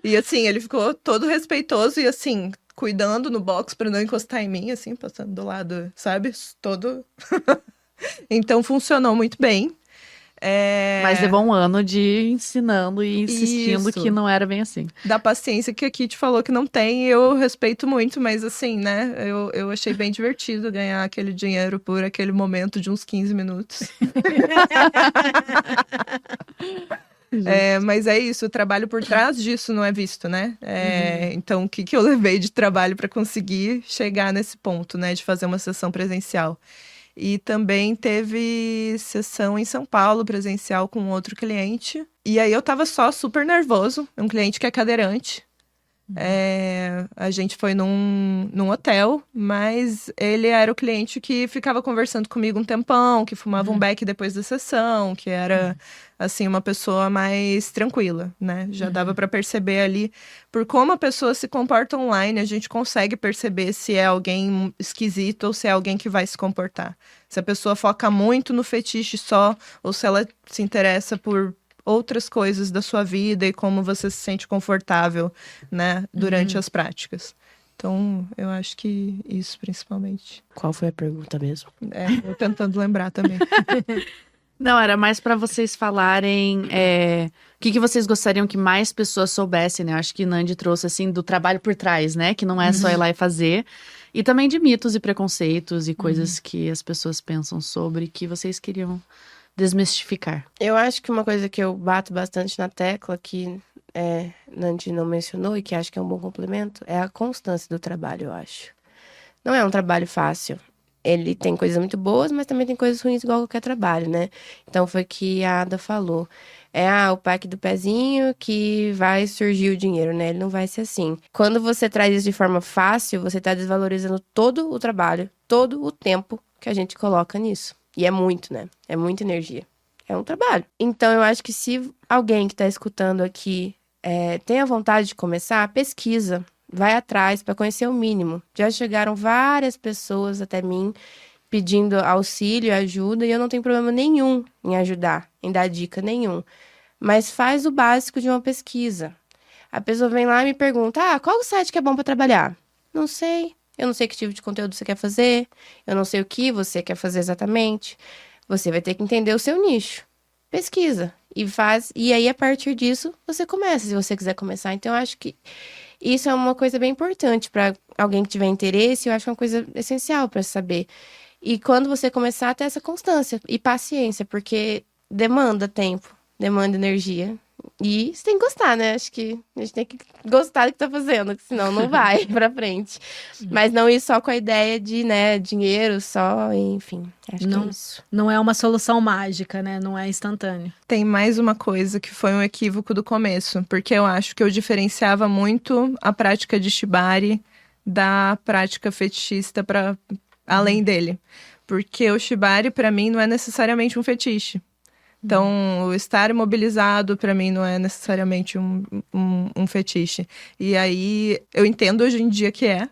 E assim, ele ficou todo respeitoso e assim, cuidando no box para não encostar em mim, assim, passando do lado, sabe? Todo... Então, funcionou muito bem. Mas levou 1 ano de ensinando e insistindo Isso. que não era bem assim. Da paciência que a Kitty falou que não tem, eu respeito muito, mas assim, né? Eu achei bem divertido ganhar aquele dinheiro por aquele momento de uns 15 minutos. Mas é isso, o trabalho por trás disso não é visto, né? Então, o que eu levei de trabalho para conseguir chegar nesse ponto, né? De fazer uma sessão presencial. E também teve sessão em São Paulo, presencial, com outro cliente. E aí eu tava só super nervoso, um cliente que é cadeirante. A gente foi num hotel, mas ele era o cliente que ficava conversando comigo um tempão, que fumava um beck depois da sessão, que era, assim, uma pessoa mais tranquila, né? Já dava pra perceber ali, por como a pessoa se comporta online, a gente consegue perceber se é alguém esquisito ou se é alguém que vai se comportar. Se a pessoa foca muito no fetiche só, ou se ela se interessa por outras coisas da sua vida e como você se sente confortável, né, durante as práticas. Então, eu acho que isso, principalmente. Qual foi a pergunta mesmo? Eu tentando lembrar também. Não, era mais pra vocês falarem o que vocês gostariam que mais pessoas soubessem, né? Acho que Nandi trouxe, assim, do trabalho por trás, né? Que não é só ir lá e fazer. E também de mitos e preconceitos e coisas que as pessoas pensam sobre que vocês queriam desmistificar. Eu acho que uma coisa que eu bato bastante na tecla, que Nandi não mencionou e que acho que é um bom complemento, é a constância do trabalho, eu acho. Não é um trabalho fácil. Ele tem coisas muito boas, mas também tem coisas ruins igual qualquer trabalho, né? Então foi o que a Ada falou. O pack do pezinho que vai surgir o dinheiro, né? Ele não vai ser assim. Quando você traz isso de forma fácil, você tá desvalorizando todo o trabalho, todo o tempo que a gente coloca nisso. E é muito, né? É muita energia. É um trabalho. Então, eu acho que se alguém que tá escutando aqui tem a vontade de começar, pesquisa. Vai atrás para conhecer o mínimo. Já chegaram várias pessoas até mim pedindo auxílio, ajuda, e eu não tenho problema nenhum em ajudar, em dar dica nenhum. Mas faz o básico de uma pesquisa. A pessoa vem lá e me pergunta, qual o site que é bom para trabalhar? Não sei. Eu não sei que tipo de conteúdo você quer fazer. Eu não sei o que você quer fazer exatamente. Você vai ter que entender o seu nicho. Pesquisa. E faz. E aí, a partir disso, você começa, se você quiser começar. Então, eu acho que isso é uma coisa bem importante para alguém que tiver interesse. Eu acho que é uma coisa essencial para saber. E quando você começar a ter essa constância e paciência, porque demanda tempo, demanda energia. E você tem que gostar, né? Acho que a gente tem que gostar do que tá fazendo, senão não vai pra frente. Mas não ir só com a ideia de, né, dinheiro só, enfim. Acho que é isso. Não é uma solução mágica, né? Não é instantâneo. Tem mais uma coisa que foi um equívoco do começo, porque eu acho que eu diferenciava muito a prática de shibari da prática fetichista para além dele. Porque o shibari, pra mim, não é necessariamente um fetiche. Então, o estar imobilizado, pra mim, não é necessariamente um fetiche. E aí, eu entendo hoje em dia que é,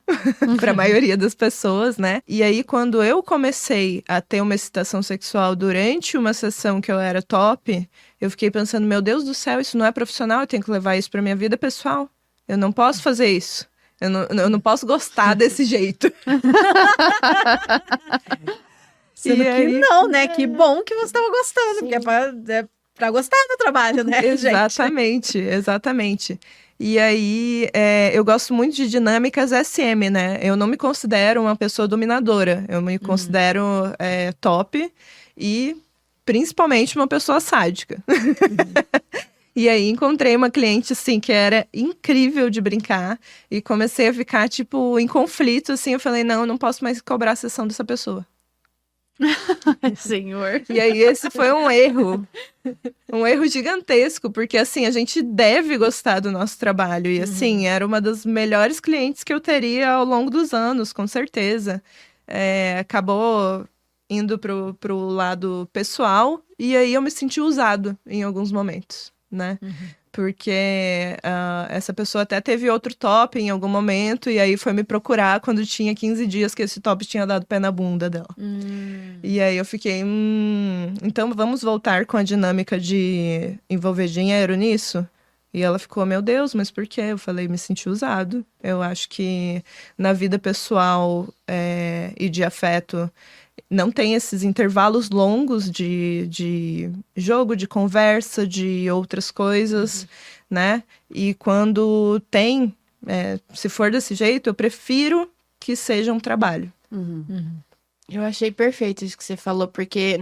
pra maioria das pessoas, né? E aí, quando eu comecei a ter uma excitação sexual durante uma sessão que eu era top, eu fiquei pensando, meu Deus do céu, isso não é profissional, eu tenho que levar isso pra minha vida pessoal. Eu não posso fazer isso. Eu não posso gostar desse jeito. Sendo que não, né? Que bom que você estava gostando, porque é pra gostar do trabalho, né, Exatamente, exatamente. E aí, eu gosto muito de dinâmicas SM, né? Eu não me considero uma pessoa dominadora. Eu me considero top e, principalmente, uma pessoa sádica. E aí, encontrei uma cliente, assim, que era incrível de brincar. E comecei a ficar, tipo, em conflito, assim. Eu falei, não, eu não posso mais cobrar a sessão dessa pessoa. Senhor. E aí esse foi um erro gigantesco, porque assim, a gente deve gostar do nosso trabalho, e assim, era uma das melhores clientes que eu teria ao longo dos anos, com certeza. Acabou indo pro lado pessoal, e aí eu me senti usado em alguns momentos, né? Porque essa pessoa até teve outro top em algum momento, e aí foi me procurar quando tinha 15 dias que esse top tinha dado pé na bunda dela. E aí eu fiquei, então vamos voltar com a dinâmica de envolver dinheiro nisso? E ela ficou, meu Deus, mas por quê? Eu falei, me senti usado. Eu acho que na vida pessoal e de afeto, não tem esses intervalos longos de jogo, de conversa, de outras coisas, né? E quando tem, se for desse jeito, eu prefiro que seja um trabalho. Eu achei perfeito isso que você falou, porque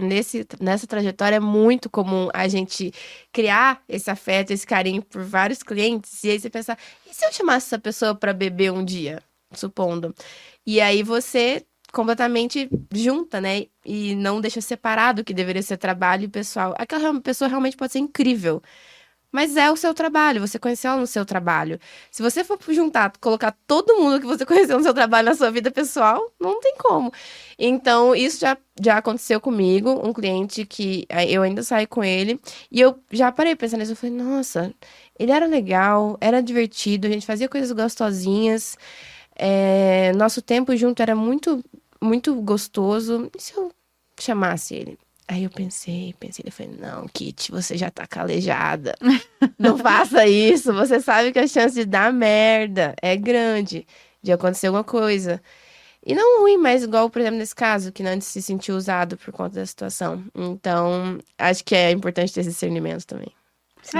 nessa trajetória é muito comum a gente criar esse afeto, esse carinho por vários clientes, e aí você pensar, e se eu chamasse essa pessoa para beber um dia, supondo? E aí você completamente junta, né? E não deixa separado o que deveria ser trabalho e pessoal. Aquela pessoa realmente pode ser incrível, mas é o seu trabalho, você conheceu ela no seu trabalho. Se você for juntar, colocar todo mundo que você conheceu no seu trabalho na sua vida pessoal, não tem como. Então, isso já aconteceu comigo, um cliente que eu ainda saí com ele, e eu já parei pensando nisso, eu falei, nossa, ele era legal, era divertido, a gente fazia coisas gostosinhas, nosso tempo junto era muito, muito gostoso. E se eu chamasse ele? Aí eu pensei, eu falei, não, Kitty, você já tá calejada. Não faça isso, você sabe que a chance de dar merda é grande, de acontecer alguma coisa. E não ruim, mas igual, por exemplo, nesse caso, que Nandy se sentiu usado por conta da situação. Então, acho que é importante ter esse discernimento também.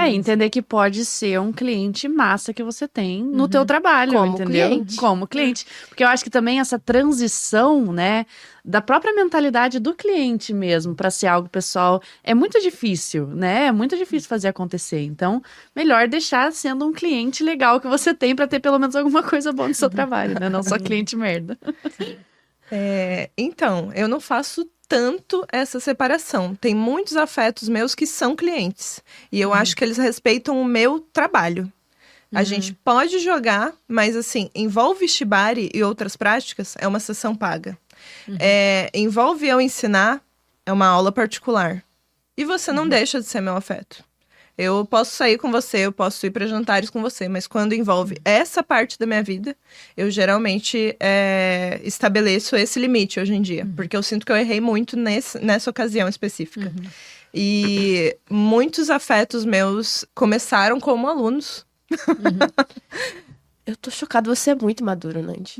Entender que pode ser um cliente massa que você tem no teu trabalho, Como entendeu? cliente. Como cliente. Porque eu acho que também essa transição, né, da própria mentalidade do cliente mesmo para ser algo pessoal é muito difícil, né? É muito difícil fazer acontecer. Então, melhor deixar sendo um cliente legal que você tem para ter pelo menos alguma coisa boa no seu trabalho, né? Não só cliente merda. Então, eu não faço tanto essa separação. Tem muitos afetos meus que são clientes. E eu acho que eles respeitam o meu trabalho. A gente pode jogar, mas assim, envolve Shibari e outras práticas, é uma sessão paga. Envolve eu ensinar, é uma aula particular. E você não deixa de ser meu afeto. Eu posso sair com você, eu posso ir para jantares com você, mas quando envolve essa parte da minha vida, eu geralmente estabeleço esse limite hoje em dia. Porque eu sinto que eu errei muito nessa ocasião específica. E muitos afetos meus começaram como alunos. Eu tô chocada, você é muito maduro, Nandy.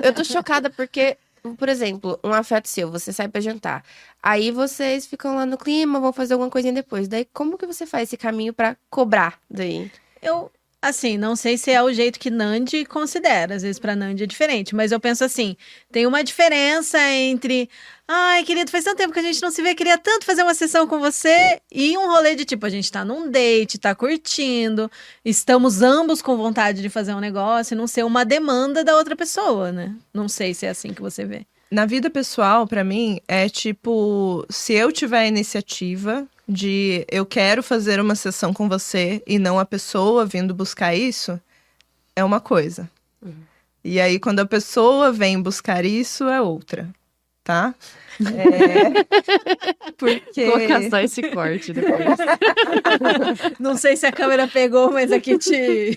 Eu tô chocada porque, por exemplo, um afeto seu, você sai pra jantar. Aí vocês ficam lá no clima, vão fazer alguma coisinha depois. Daí, como que você faz esse caminho pra cobrar daí? Eu, assim, não sei se é o jeito que Nandy considera. Às vezes pra Nandy é diferente. Mas eu penso assim, tem uma diferença entre... Ai, querido, faz tanto tempo que a gente não se vê, queria tanto fazer uma sessão com você. E um rolê de tipo, a gente tá num date, tá curtindo, estamos ambos com vontade de fazer um negócio e não ser uma demanda da outra pessoa, né? Não sei se é assim que você vê. Na vida pessoal, pra mim, é tipo... Se eu tiver a iniciativa de eu quero fazer uma sessão com você e não a pessoa vindo buscar isso, é uma coisa. E aí, quando a pessoa vem buscar isso, é outra. Tá? Porque... Vou caçar esse corte depois. Não sei se a câmera pegou, mas aqui te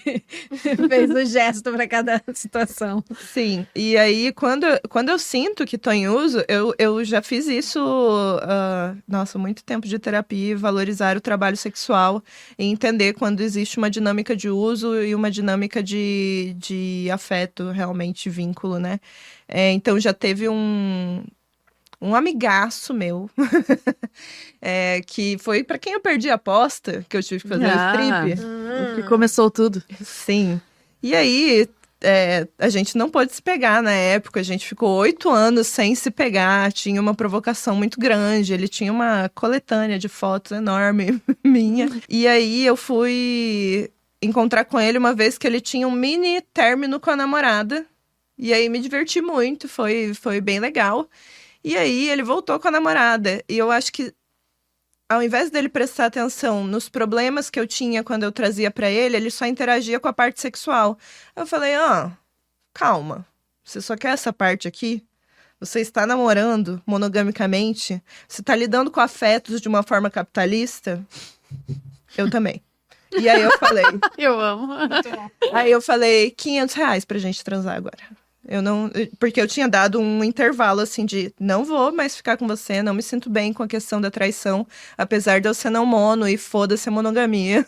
fez o gesto para cada situação. Sim, e aí quando eu sinto que tô em uso, eu já fiz isso, muito tempo de terapia, valorizar o trabalho sexual e entender quando existe uma dinâmica de uso e uma dinâmica de afeto, realmente vínculo, né? Então já teve um amigaço meu, que foi pra quem eu perdi a aposta, que eu tive que fazer o strip. Que começou tudo. Sim. E aí, a gente não pôde se pegar na época, a gente ficou 8 anos sem se pegar, tinha uma provocação muito grande, ele tinha uma coletânea de fotos enorme minha. E aí eu fui encontrar com ele uma vez que ele tinha um mini término com a namorada, e aí me diverti muito, foi bem legal. E aí ele voltou com a namorada. E eu acho que ao invés dele prestar atenção nos problemas que eu tinha quando eu trazia pra ele, ele só interagia com a parte sexual. Eu falei, calma. Você só quer essa parte aqui? Você está namorando monogamicamente? Você está lidando com afetos de uma forma capitalista? Eu também. E aí eu falei... Eu amo. Aí eu falei, R$500 pra gente transar agora. Porque eu tinha dado um intervalo, assim, de não vou mais ficar com você, não me sinto bem com a questão da traição, apesar de eu ser não mono e foda-se a monogamia.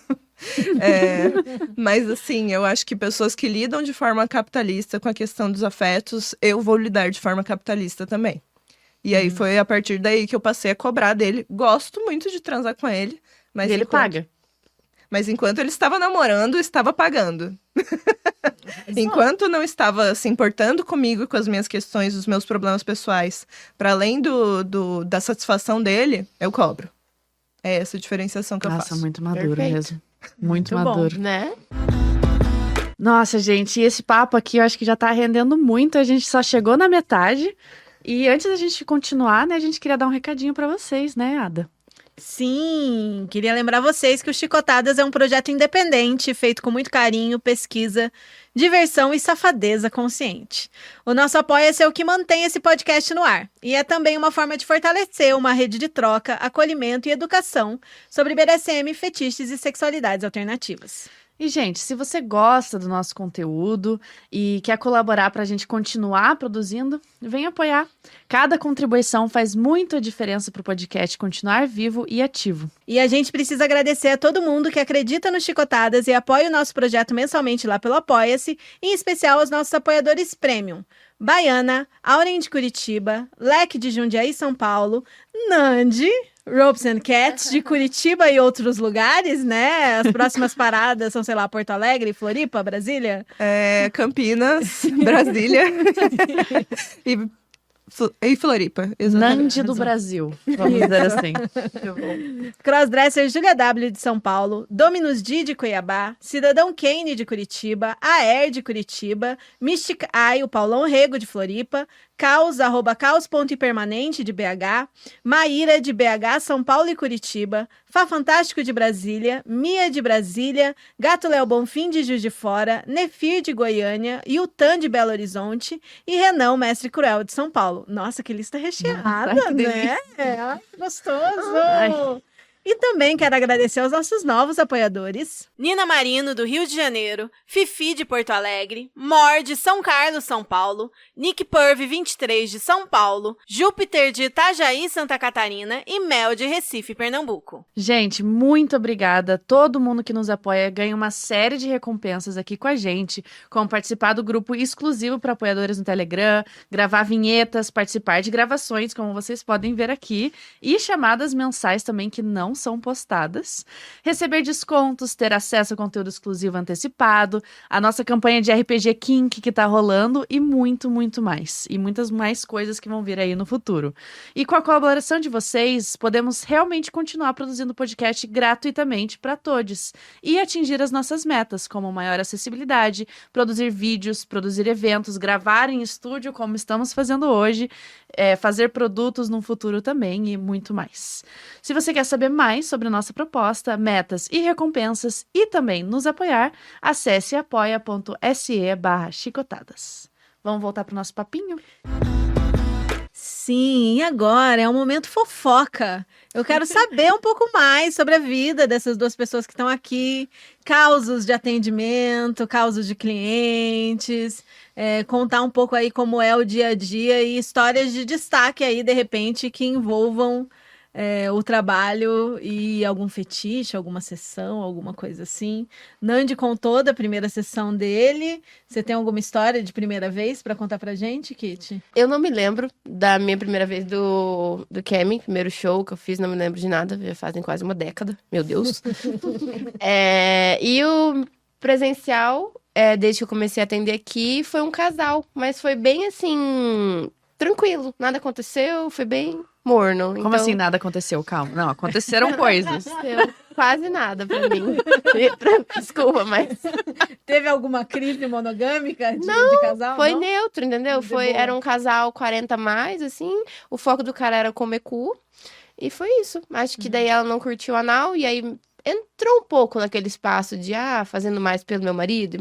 Mas, assim, eu acho que pessoas que lidam de forma capitalista com a questão dos afetos, eu vou lidar de forma capitalista também. E aí foi a partir daí que eu passei a cobrar dele. Gosto muito de transar com ele, mas E ele paga. Mas enquanto ele estava namorando, estava pagando. Enquanto não estava se importando comigo, com as minhas questões, os meus problemas pessoais, para além da satisfação dele, eu cobro. É essa a diferenciação que eu faço. Nossa, muito maduro Perfeito. mesmo. Muito Muito bom. maduro. Né? Nossa, gente, e esse papo aqui eu acho que já tá rendendo muito, a gente só chegou na metade. E antes da gente continuar, né, a gente queria dar um recadinho pra vocês, né, Ada? Sim, queria lembrar vocês que o Chicotadas é um projeto independente, feito com muito carinho, pesquisa, diversão e safadeza consciente. O nosso Apoia-se é o que mantém esse podcast no ar. E é também uma forma de fortalecer uma rede de troca, acolhimento e educação sobre BDSM, fetiches e sexualidades alternativas. E, gente, se você gosta do nosso conteúdo e quer colaborar para a gente continuar produzindo, vem apoiar. Cada contribuição faz muita diferença para o podcast continuar vivo e ativo. E a gente precisa agradecer a todo mundo que acredita no Chicotadas e apoia o nosso projeto mensalmente lá pelo Apoia-se, em especial aos nossos apoiadores Premium. Baiana, Auren de Curitiba, Leque de Jundiaí, São Paulo, Nandi, Ropes and Cats de Curitiba e outros lugares, né? As próximas paradas são, sei lá, Porto Alegre, Floripa, Brasília. Campinas, Brasília e Floripa. Exatamente. Nandi do Brasil, vamos dizer assim. Crossdresser Julia W de São Paulo, Dominus D de Cuiabá, Cidadão Kane de Curitiba, Aer de Curitiba, Mystic Eye, o Paulão Rego de Floripa, Caos, @caos.impermanente de BH, Maíra de BH, São Paulo e Curitiba, Fá Fantástico de Brasília, Mia de Brasília, Gato Léo Bonfim de Juiz de Fora, Nefir de Goiânia, Yutan de Belo Horizonte e Renan, Mestre Cruel de São Paulo. Nossa, que lista recheada, Nossa, que né? Ai, gostoso! Ai. E também quero agradecer aos nossos novos apoiadores. Nina Marino, do Rio de Janeiro, Fifi, de Porto Alegre, Mor, de São Carlos, São Paulo, Nick Purve, 23, de São Paulo, Júpiter, de Itajaí, Santa Catarina e Mel, de Recife, Pernambuco. Gente, muito obrigada. Todo mundo que nos apoia ganha uma série de recompensas aqui com a gente, como participar do grupo exclusivo para apoiadores no Telegram, gravar vinhetas, participar de gravações, como vocês podem ver aqui, e chamadas mensais também que não são postadas, receber descontos, ter acesso a conteúdo exclusivo antecipado, a nossa campanha de RPG Kink que tá rolando e muito, muito mais. E muitas mais coisas que vão vir aí no futuro. E com a colaboração de vocês, podemos realmente continuar produzindo podcast gratuitamente para todos e atingir as nossas metas, como maior acessibilidade, produzir vídeos, produzir eventos, gravar em estúdio, como estamos fazendo hoje, fazer produtos no futuro também e muito mais. Se você quer saber mais sobre a nossa proposta, metas e recompensas e também nos apoiar, acesse apoia.se/chicotadas. Vamos voltar pro nosso papinho? Sim, e agora é um momento fofoca. Eu quero saber um pouco mais sobre a vida dessas duas pessoas que estão aqui, causos de atendimento, causos de clientes, contar um pouco aí como é o dia a dia e histórias de destaque aí, de repente, que envolvam o trabalho e algum fetiche, alguma sessão, alguma coisa assim. Nandi contou da primeira sessão dele. Você tem alguma história de primeira vez pra contar pra gente, Kitty? Eu não me lembro da minha primeira vez do Camming, primeiro show que eu fiz, não me lembro de nada, já fazem quase uma década, meu Deus. E o presencial, desde que eu comecei a atender aqui, foi um casal, mas foi bem assim, tranquilo, nada aconteceu, foi bem morno. Como assim nada aconteceu? Calma. Não, aconteceram coisas. Quase nada pra mim. Desculpa, mas... Teve alguma crise monogâmica de casal? Foi não? neutro, entendeu? Era um casal 40 a mais, assim. O foco do cara era comer cu. E foi isso. Acho que daí ela não curtiu o anal. E aí entrou um pouco naquele espaço de, fazendo mais pelo meu marido.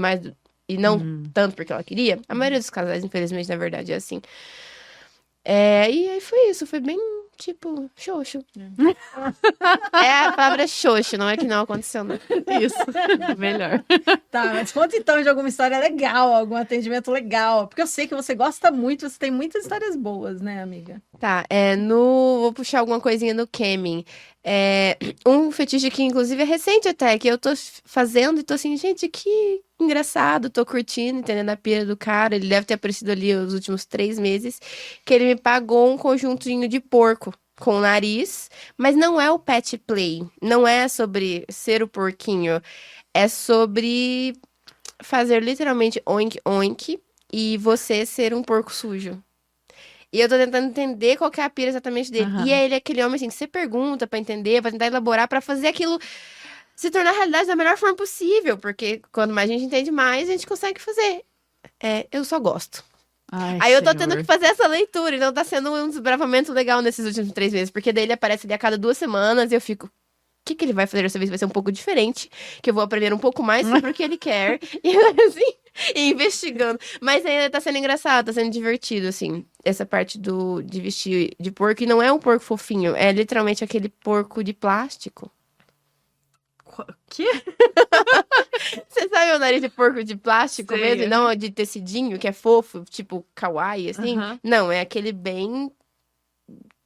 E não tanto porque ela queria. A maioria dos casais, infelizmente, na verdade, é assim. E aí foi isso, foi bem, tipo, xoxo. A palavra xoxo, não é que não aconteceu, não. Isso, melhor. Tá, mas conta então de alguma história legal, algum atendimento legal. Porque eu sei que você gosta muito, você tem muitas histórias boas, né, amiga? Tá, vou puxar alguma coisinha no camming. Um fetiche que, inclusive, é recente até, que eu tô fazendo e tô assim, gente, que engraçado, tô curtindo, entendendo a pira do cara. Ele deve ter aparecido ali os últimos 3 meses, que ele me pagou um conjuntinho de porco com o nariz, mas não é o pet play, não é sobre ser o porquinho, é sobre fazer literalmente oink oink e você ser um porco sujo. E eu tô tentando entender qual que é a pira exatamente dele. E é ele aquele homem assim, que você pergunta pra entender, pra tentar elaborar, pra fazer aquilo se tornar realidade da melhor forma possível, porque quando mais a gente entende mais, a gente consegue fazer. Eu só gosto. Ai, Aí eu tô senhor. tendo que fazer essa leitura, então tá sendo um desbravamento legal nesses últimos 3 meses, porque daí ele aparece ali a cada 2 semanas e eu fico, o que ele vai fazer dessa vez? Vai ser um pouco diferente, que eu vou aprender um pouco mais sobre o que ele quer, e assim, e investigando. Mas ainda tá sendo engraçado, tá sendo divertido, assim, essa parte de vestir de porco, e não é um porco fofinho, é literalmente aquele porco de plástico. Que? Você sabe o nariz de porco de plástico Sei. mesmo? E não de tecidinho, que é fofo, tipo kawaii, assim? Aham. Não, é aquele bem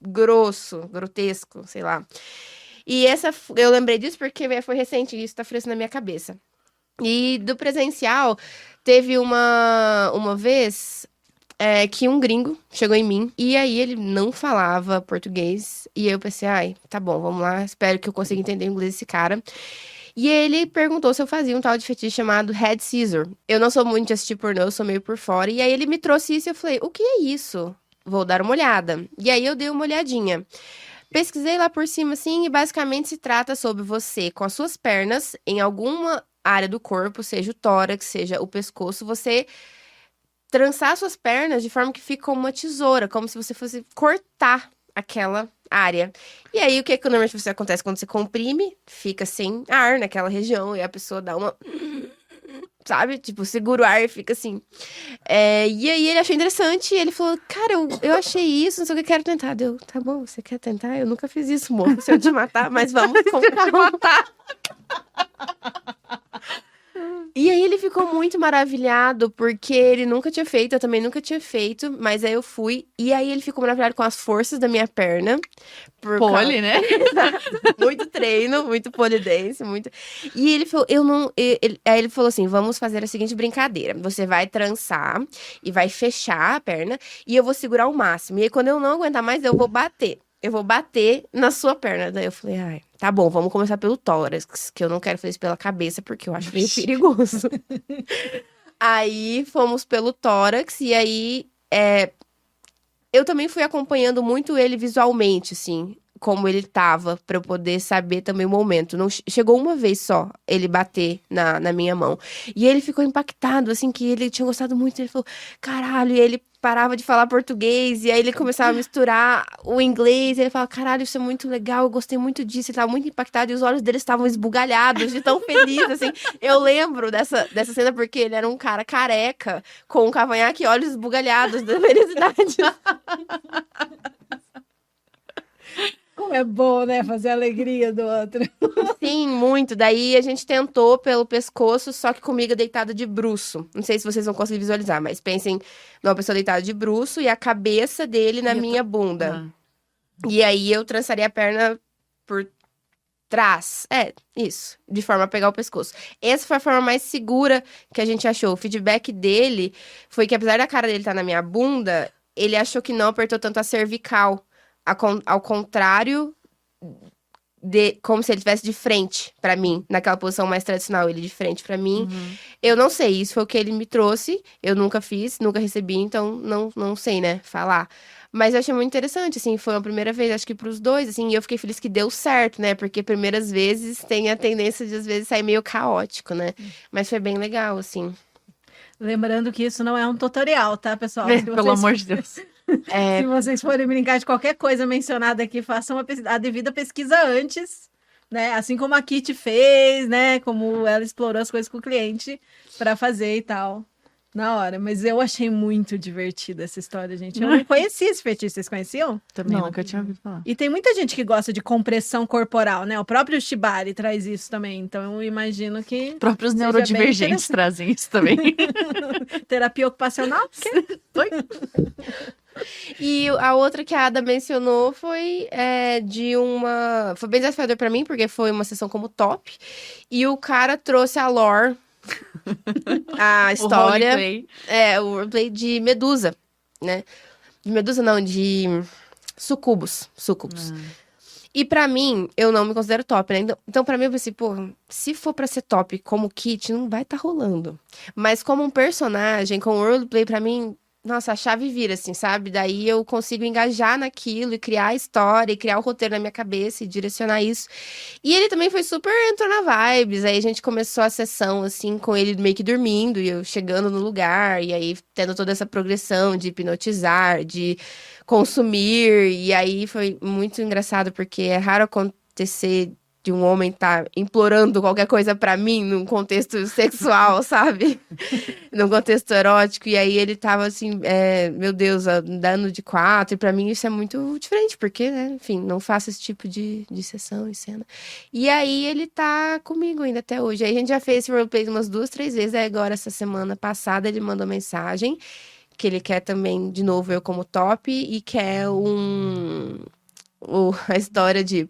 grosso, grotesco, sei lá. E eu lembrei disso porque foi recente, e isso tá fresco na minha cabeça. E do presencial, teve uma vez que um gringo chegou em mim, e aí ele não falava português, e eu pensei, ai, tá bom, vamos lá, espero que eu consiga entender o inglês desse cara. E ele perguntou se eu fazia um tal de fetiche chamado Head Scissor. Eu não sou muito de assistir pornô, eu sou meio por fora. E aí ele me trouxe isso e eu falei, o que é isso? Vou dar uma olhada. E aí eu dei uma olhadinha. Pesquisei lá por cima, assim, e basicamente se trata sobre você, com as suas pernas, em alguma área do corpo, seja o tórax, seja o pescoço, você trançar suas pernas de forma que fica como uma tesoura, como se você fosse cortar aquela área. E aí, o que normalmente acontece quando você comprime? Fica sem ar naquela região e a pessoa dá uma... Sabe? Tipo, segura o ar e fica assim. E aí, ele achou interessante e ele falou, cara, eu achei isso, não sei o que, eu quero tentar. Deu, tá bom, você quer tentar? Eu nunca fiz isso, moço. Se eu te matar, mas vamos com calma. E aí ele ficou muito maravilhado, porque ele nunca tinha feito, eu também nunca tinha feito, mas aí eu fui, e aí ele ficou maravilhado com as forças da minha perna. Pole, né? Muito treino, muito pole dance, muito... E ele falou, aí ele falou assim, vamos fazer a seguinte brincadeira, você vai trançar e vai fechar a perna, e eu vou segurar o máximo, e aí quando eu não aguentar mais, eu vou bater na sua perna. Daí eu falei, ai, tá bom, vamos começar pelo tórax, que eu não quero fazer isso pela cabeça, porque eu acho meio perigoso. Aí fomos pelo tórax, e aí eu também fui acompanhando muito ele visualmente, assim, como ele tava, pra eu poder saber também o momento. Não chegou uma vez só ele bater na minha mão. E ele ficou impactado, assim, que ele tinha gostado muito. Ele falou, caralho, e ele parava de falar português, e aí ele começava a misturar o inglês, e ele falava, caralho, isso é muito legal, eu gostei muito disso, ele tava muito impactado, e os olhos dele estavam esbugalhados de tão feliz, assim. Eu lembro dessa cena porque ele era um cara careca, com um cavanhaque e olhos esbugalhados da felicidade. Como é bom, né? Fazer a alegria do outro. Sim, muito. Daí a gente tentou pelo pescoço, só que comigo deitada de bruço. Não sei se vocês vão conseguir visualizar, mas pensem numa pessoa deitada de bruço e a cabeça dele na minha bunda. E aí eu trançaria a perna por trás. Isso. De forma a pegar o pescoço. Essa foi a forma mais segura que a gente achou. O feedback dele foi que, apesar da cara dele estar na minha bunda, ele achou que não apertou tanto a cervical. Ao contrário, como se ele estivesse de frente pra mim, naquela posição mais tradicional, ele de frente pra mim. Eu não sei, isso foi o que ele me trouxe, eu nunca fiz, nunca recebi, então não sei, né, falar. Mas eu achei muito interessante, assim, foi a primeira vez, acho que pros dois, assim, e eu fiquei feliz que deu certo, né, porque primeiras vezes tem a tendência de, às vezes, sair meio caótico, né, mas foi bem legal, assim. Lembrando que isso não é um tutorial, tá, pessoal? Pelo amor de Deus. Se vocês forem brincar de qualquer coisa mencionada aqui, façam a devida pesquisa antes, né? Assim como a Kitty fez, né? Como ela explorou as coisas com o cliente para fazer e tal. Na hora. Mas eu achei muito divertida essa história, gente. Eu não conhecia esse fetiche. Vocês conheciam? Também nunca tinha ouvido falar. E tem muita gente que gosta de compressão corporal, né? O próprio Shibari traz isso também. Então eu imagino que... Próprios seja neurodivergentes bem trazem isso também. Terapia ocupacional? Oi? E a outra que a Ada mencionou foi foi bem desafiador pra mim, porque foi uma sessão como top. E o cara trouxe a lore, a história. O roleplay de Medusa, né? De Medusa não, de sucubus. E pra mim, eu não me considero top, né? Então pra mim, eu pensei, pô, se for pra ser top como Kit, não vai tá rolando. Mas como um personagem, com roleplay, pra mim, nossa, a chave vira, assim, sabe? Daí eu consigo engajar naquilo e criar a história, e criar o roteiro na minha cabeça e direcionar isso. E ele também foi super, entrou na vibes. Aí a gente começou a sessão, assim, com ele meio que dormindo e eu chegando no lugar. E aí tendo toda essa progressão de hipnotizar, de consumir. E aí foi muito engraçado, porque é raro acontecer de um homem tá implorando qualquer coisa pra mim num contexto sexual, sabe? Num contexto erótico. E aí ele tava assim, meu Deus, andando de 4. E pra mim isso é muito diferente, porque, né, enfim, não faço esse tipo de sessão e cena. E aí ele tá comigo ainda até hoje. Aí a gente já fez esse roleplay umas 2, 3 vezes. Aí agora, essa semana passada, ele mandou mensagem que ele quer também, de novo, eu como top. E quer a história de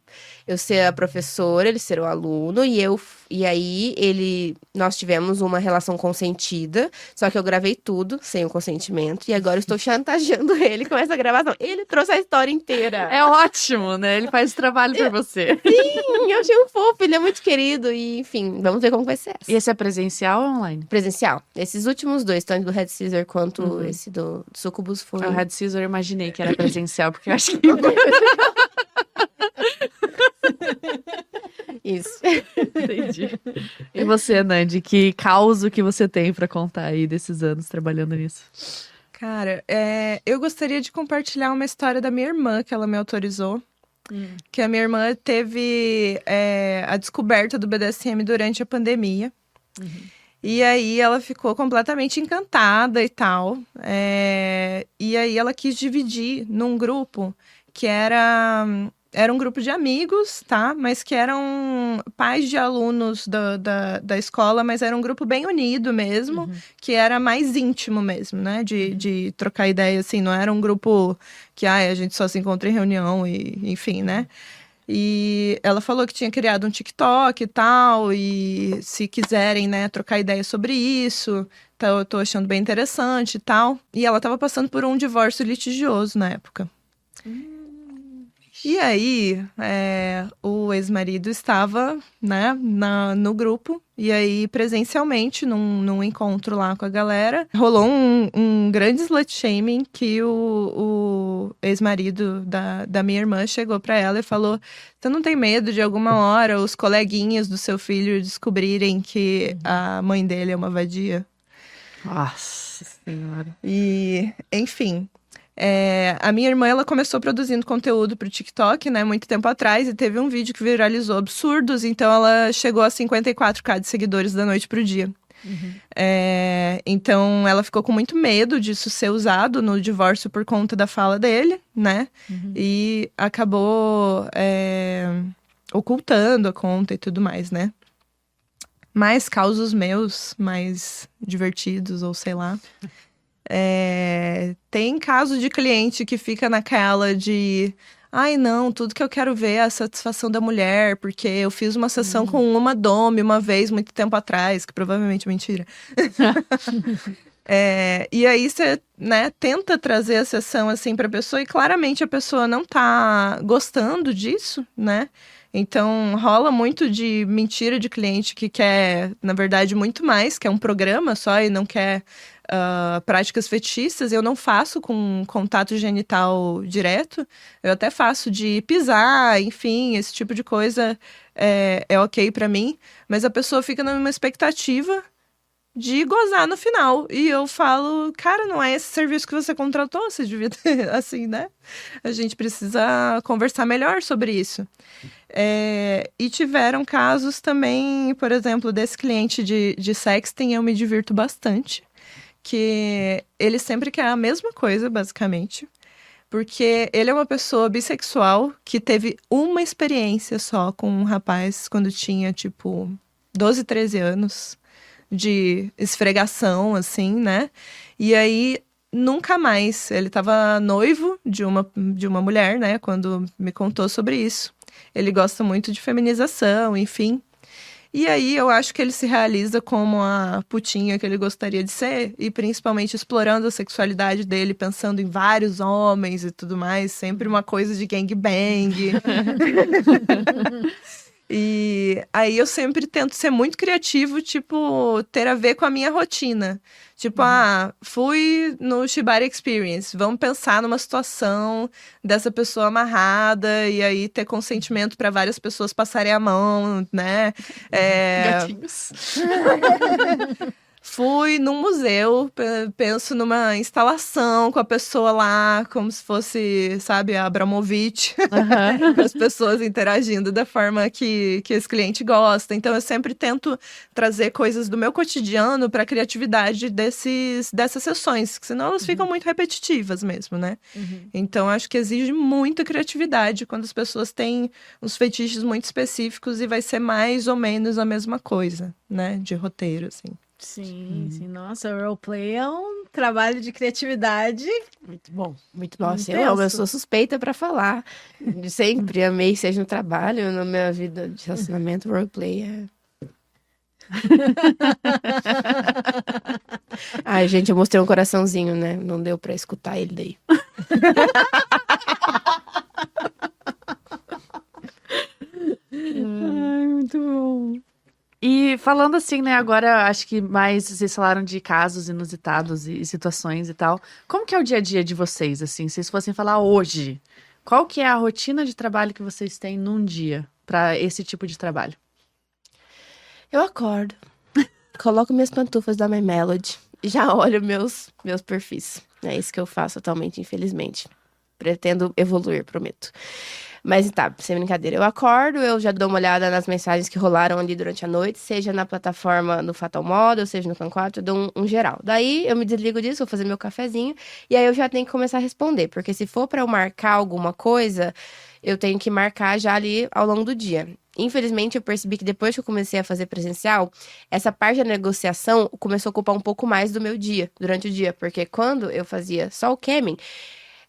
eu ser a professora, ele ser o aluno, e aí nós tivemos uma relação consentida, só que eu gravei tudo sem o consentimento, e agora eu estou chantageando ele com essa gravação. Ele trouxe a história inteira. É ótimo, né? Ele faz o trabalho por você. Sim, eu achei um fofo, ele é muito querido, e enfim, vamos ver como vai ser essa. E esse é presencial ou online? Presencial. Esses últimos 2, tanto do Red Scissor quanto esse do Sucubus, foi... O Red Scissor eu imaginei que era presencial, porque eu acho que... Isso. Entendi. E você, Nandi, que causo que você tem pra contar aí desses anos trabalhando nisso? Cara, eu gostaria de compartilhar uma história da minha irmã, que ela me autorizou. Que a minha irmã teve a descoberta do BDSM durante a pandemia. E aí ela ficou completamente encantada e tal. E aí ela quis dividir num grupo que era um grupo de amigos, tá? Mas que eram pais de alunos da escola, mas era um grupo bem unido mesmo, que era mais íntimo mesmo, né? De trocar ideia, assim, não era um grupo que a gente só se encontra em reunião e enfim, né? E ela falou que tinha criado um TikTok e tal, e se quiserem, né, trocar ideia sobre isso, então eu tô achando bem interessante e tal. E ela tava passando por um divórcio litigioso na época. E aí, o ex-marido estava, né, no grupo, e aí presencialmente, num encontro lá com a galera, rolou um grande slut-shaming que o ex-marido da minha irmã chegou pra ela e falou: você não tem medo de alguma hora os coleguinhas do seu filho descobrirem que a mãe dele é uma vadia? Nossa Senhora. E, enfim... a minha irmã, ela começou produzindo conteúdo pro TikTok, né, muito tempo atrás, e teve um vídeo que viralizou absurdos, então ela chegou a 54k de seguidores da noite pro dia. Então ela ficou com muito medo disso ser usado no divórcio por conta da fala dele, né, e acabou ocultando a conta e tudo mais, né. Mais causos meus, mais divertidos, ou sei lá. Tem caso de cliente que fica naquela de ai não, tudo que eu quero ver é a satisfação da mulher, porque eu fiz uma sessão com uma dome uma vez, muito tempo atrás, que provavelmente é mentira. E aí você, né, tenta trazer a sessão assim pra pessoa e claramente a pessoa não tá gostando disso, né? Então, rola muito de mentira de cliente que quer, na verdade, muito mais, quer um programa só e não quer práticas fetichistas. Eu não faço com contato genital direto, eu até faço de pisar, enfim, esse tipo de coisa é ok pra mim, mas a pessoa fica numa expectativa de gozar no final. E eu falo, cara, não é esse serviço que você contratou, você devia ter, assim, né? A gente precisa conversar melhor sobre isso. E tiveram casos também, por exemplo, desse cliente de sexting, eu me divirto bastante. Que ele sempre quer a mesma coisa, basicamente. Porque ele é uma pessoa bissexual que teve uma experiência só com um rapaz quando tinha, tipo, 12, 13 anos. De esfregação, assim, né? E aí, nunca mais. Ele tava noivo de uma mulher, né? Quando me contou sobre isso. Ele gosta muito de feminização, enfim. E aí, eu acho que ele se realiza como a putinha que ele gostaria de ser. E principalmente explorando a sexualidade dele, pensando em vários homens e tudo mais. Sempre uma coisa de gangbang. E aí eu sempre tento ser muito criativo, tipo, ter a ver com a minha rotina. Tipo, fui no Shibari Experience, vamos pensar numa situação dessa pessoa amarrada e aí ter consentimento para várias pessoas passarem a mão, né? Gatinhos. Fui num museu, penso numa instalação com a pessoa lá, como se fosse, sabe, a Abramovich, com as pessoas interagindo da forma que esse cliente gosta. Então, eu sempre tento trazer coisas do meu cotidiano para a criatividade dessas sessões, que senão elas ficam muito repetitivas mesmo, né? Então, acho que exige muita criatividade quando as pessoas têm uns fetiches muito específicos e vai ser mais ou menos a mesma coisa, né? De roteiro, assim. Sim, sim. Nossa, o roleplay é um trabalho de criatividade. Muito bom, muito bom. Assim, Intenso. eu sou suspeita pra falar. Sempre amei, seja no trabalho, na minha vida de relacionamento, roleplay Ai, gente, eu mostrei um coraçãozinho, né? Não deu pra escutar ele daí. Ai, muito bom. E falando assim, né, agora acho que mais vocês falaram de casos inusitados e situações e tal. Como que é o dia a dia de vocês, assim? Se vocês fossem falar hoje, qual que é a rotina de trabalho que vocês têm num dia para esse tipo de trabalho? Eu acordo, coloco minhas pantufas da My Melody e já olho meus perfis. É isso que eu faço atualmente, infelizmente. Pretendo evoluir, prometo. Mas tá, sem brincadeira. Eu acordo, eu já dou uma olhada nas mensagens que rolaram ali durante a noite, seja na plataforma no Fatal Model, seja no Can4, eu dou um geral. Daí eu me desligo disso, vou fazer meu cafezinho, e aí eu já tenho que começar a responder, porque se for pra eu marcar alguma coisa, eu tenho que marcar já ali ao longo do dia. Infelizmente, eu percebi que depois que eu comecei a fazer presencial, essa parte da negociação começou a ocupar um pouco mais do meu dia, durante o dia, porque quando eu fazia só o camming,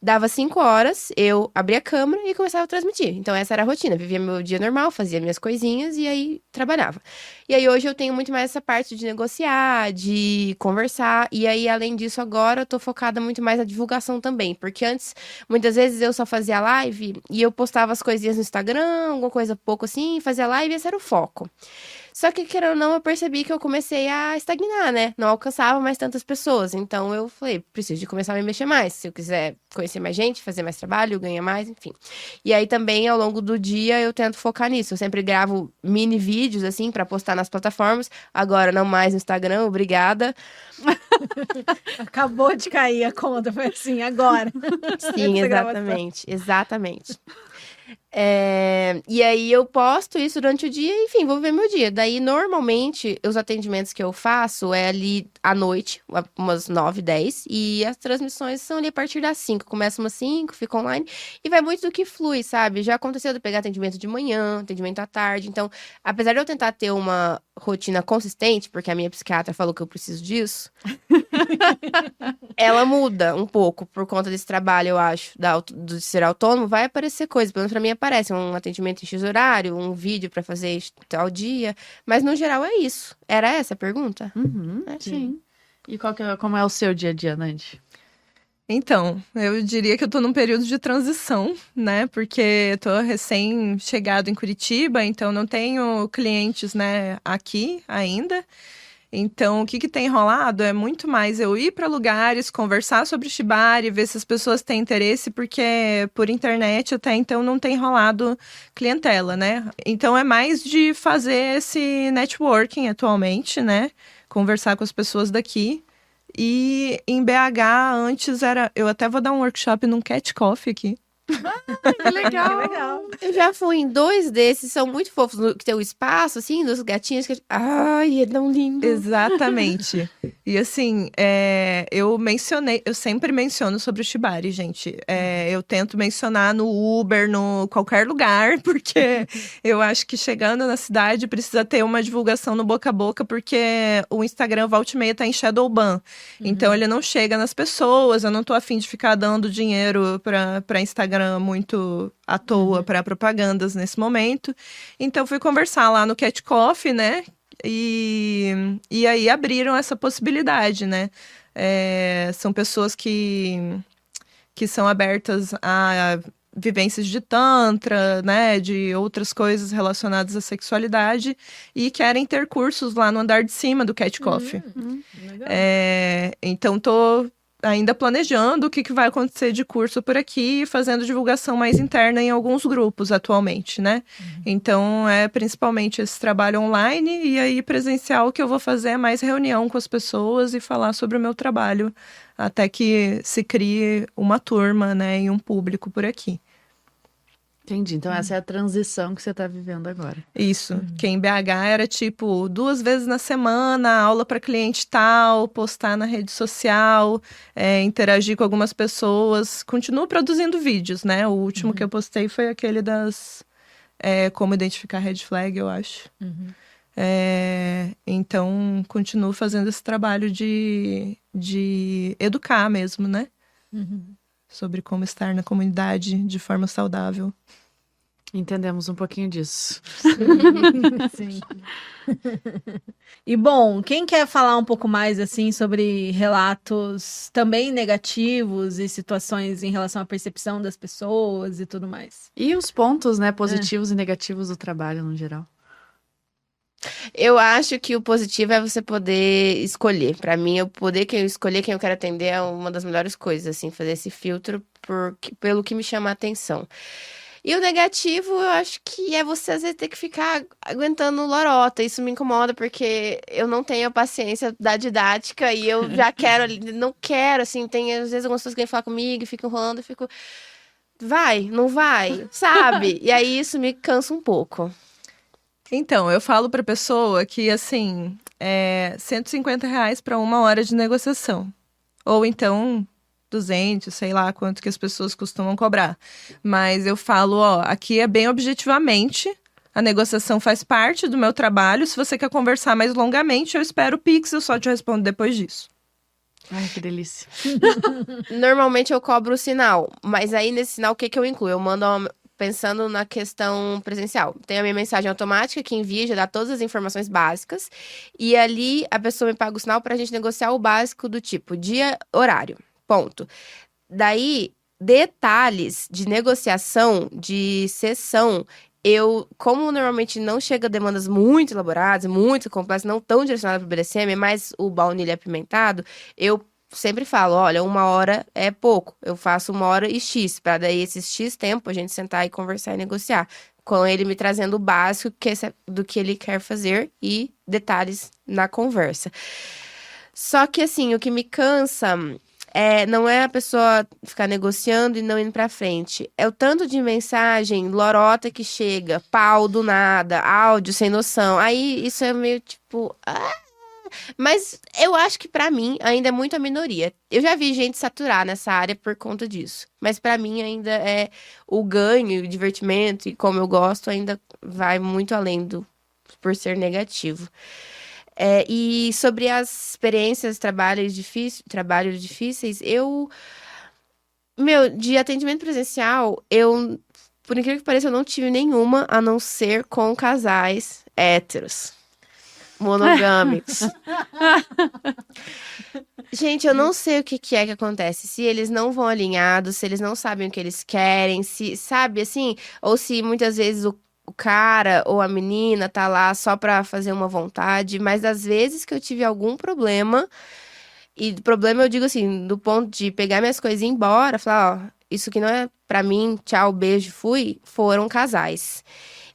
dava 5 horas, eu abria a câmera e começava a transmitir. Então, essa era a rotina. Vivia meu dia normal, fazia minhas coisinhas e aí trabalhava. E aí, hoje eu tenho muito mais essa parte de negociar, de conversar. E aí, além disso, agora eu tô focada muito mais na divulgação também. Porque antes, muitas vezes eu só fazia live e eu postava as coisinhas no Instagram, alguma coisa pouco assim, fazia live e esse era o foco. Só que, querendo ou não, eu percebi que eu comecei a estagnar, né? Não alcançava mais tantas pessoas. Então, eu falei, preciso de começar a me mexer mais. Se eu quiser conhecer mais gente, fazer mais trabalho, ganhar mais, enfim. E aí, também, ao longo do dia, eu tento focar nisso. Eu sempre gravo mini vídeos, assim, pra postar nas plataformas. Agora, não mais no Instagram, obrigada. Acabou de cair a conta, foi assim, agora. Sim, exatamente. E aí eu posto isso durante o dia, enfim, vou viver meu dia. Daí, normalmente, os atendimentos que eu faço é ali à noite, umas 9, 10. E as transmissões são ali a partir das 5. Começa umas 5, fica online. E vai muito do que flui, sabe? Já aconteceu de eu pegar atendimento de manhã, atendimento à tarde. Então, apesar de eu tentar ter uma rotina consistente, porque a minha psiquiatra falou que eu preciso disso, ela muda um pouco por conta desse trabalho, eu acho, de ser autônomo. Vai aparecer coisa, pelo menos pra mim aparece um atendimento em X horário, um vídeo pra fazer tal dia, mas no geral é isso. Era essa a pergunta? Sim. E como é o seu dia a dia, Nandi? Então, eu diria que eu tô num período de transição, né? Porque eu tô recém-chegado em Curitiba, então não tenho clientes, né, aqui ainda. Então, o que tem rolado é muito mais eu ir para lugares, conversar sobre o Shibari, ver se as pessoas têm interesse, porque por internet até então não tem rolado clientela, né? Então, é mais de fazer esse networking atualmente, né? Conversar com as pessoas daqui. E em BH, antes era... Eu até vou dar um workshop num Cat Coffee aqui. Que legal. Eu já fui em 2 desses, são muito fofos, que tem um espaço, assim, dos gatinhos. Ai, é tão lindo. Exatamente. E assim, eu sempre menciono sobre o Shibari, gente. Eu tento mencionar no Uber, no qualquer lugar, porque eu acho que chegando na cidade precisa ter uma divulgação no boca a boca, porque o Instagram volta e meia tá em shadow ban. Então ele não chega nas pessoas, eu não tô afim de ficar dando dinheiro pra Instagram muito à toa para propagandas nesse momento. Então fui conversar lá no Cat Coffee, né? E aí abriram essa possibilidade, né? São pessoas que são abertas a vivências de tantra, né, de outras coisas relacionadas à sexualidade e querem ter cursos lá no andar de cima do Cat Coffee. Legal. Então tô ainda planejando o que vai acontecer de curso por aqui e fazendo divulgação mais interna em alguns grupos atualmente, né? Então é principalmente esse trabalho online e aí presencial que eu vou fazer é mais reunião com as pessoas e falar sobre o meu trabalho até que se crie uma turma, né, e um público por aqui. Entendi. Então essa é a transição que você tá vivendo agora. Isso, que em BH era tipo 2 vezes na semana, aula para cliente tal, postar na rede social, interagir com algumas pessoas. Continuo produzindo vídeos, né? O último que eu postei foi aquele das como identificar red flag, eu acho. Então, continuo fazendo esse trabalho de educar mesmo, né? Sobre como estar na comunidade de forma saudável. Entendemos um pouquinho disso. Sim. E bom, quem quer falar um pouco mais assim sobre relatos também negativos e situações em relação à percepção das pessoas e tudo mais? E os pontos, né, positivos e negativos do trabalho no geral. Eu acho que o positivo é você poder escolher. Pra mim, eu poder escolher quem eu quero atender é uma das melhores coisas, assim, fazer esse filtro pelo que me chama a atenção. E o negativo, eu acho que é você, às vezes, ter que ficar aguentando lorota. Isso me incomoda, porque eu não tenho a paciência da didática e eu já quero, não quero, assim, tem, às vezes, algumas pessoas que vêm falar comigo e ficam enrolando, eu fico, vai, não vai, sabe? E aí, isso me cansa um pouco. Então, eu falo pra pessoa que, assim, R$150 para 1 hora de negociação. Ou então 200, sei lá quanto que as pessoas costumam cobrar. Mas eu falo, aqui é bem objetivamente, a negociação faz parte do meu trabalho. Se você quer conversar mais longamente, eu espero o Pix, eu só te respondo depois disso. Ai, que delícia. Normalmente eu cobro o sinal, mas aí nesse sinal o que eu incluo? Eu mando pensando na questão presencial. Tem a minha mensagem automática que envia, já dá todas as informações básicas. E ali a pessoa me paga o sinal pra gente negociar o básico do tipo dia, horário. Ponto. Daí, detalhes de negociação, de sessão, como normalmente não chega demandas muito elaboradas, muito complexas, não tão direcionadas para o BDSM, mas o baunilha apimentado, eu sempre falo, olha, 1 hora é pouco, eu faço 1 hora e X, para daí esses X tempo a gente sentar e conversar e negociar, com ele me trazendo o básico do que ele quer fazer e detalhes na conversa. Só que assim, o que me cansa não é a pessoa ficar negociando e não indo pra frente, é o tanto de mensagem lorota que chega, pau do nada, áudio sem noção, aí isso é meio tipo... Mas eu acho que pra mim ainda é muito a minoria. Eu já vi gente saturar nessa área por conta disso. Mas pra mim ainda é o ganho, o divertimento e como eu gosto ainda vai muito além por ser negativo. E sobre as experiências, trabalhos difíceis, de atendimento presencial, por incrível que pareça, eu não tive nenhuma a não ser com casais héteros. Monogâmicos. Gente, eu não sei o que é que acontece. Se eles não vão alinhados, se eles não sabem o que eles querem, se, sabe, assim, ou se muitas vezes o cara ou a menina tá lá só pra fazer uma vontade, mas às vezes que eu tive algum problema, e problema eu digo assim, do ponto de pegar minhas coisas e ir embora, falar, isso que não é pra mim, tchau, beijo, fui, foram casais.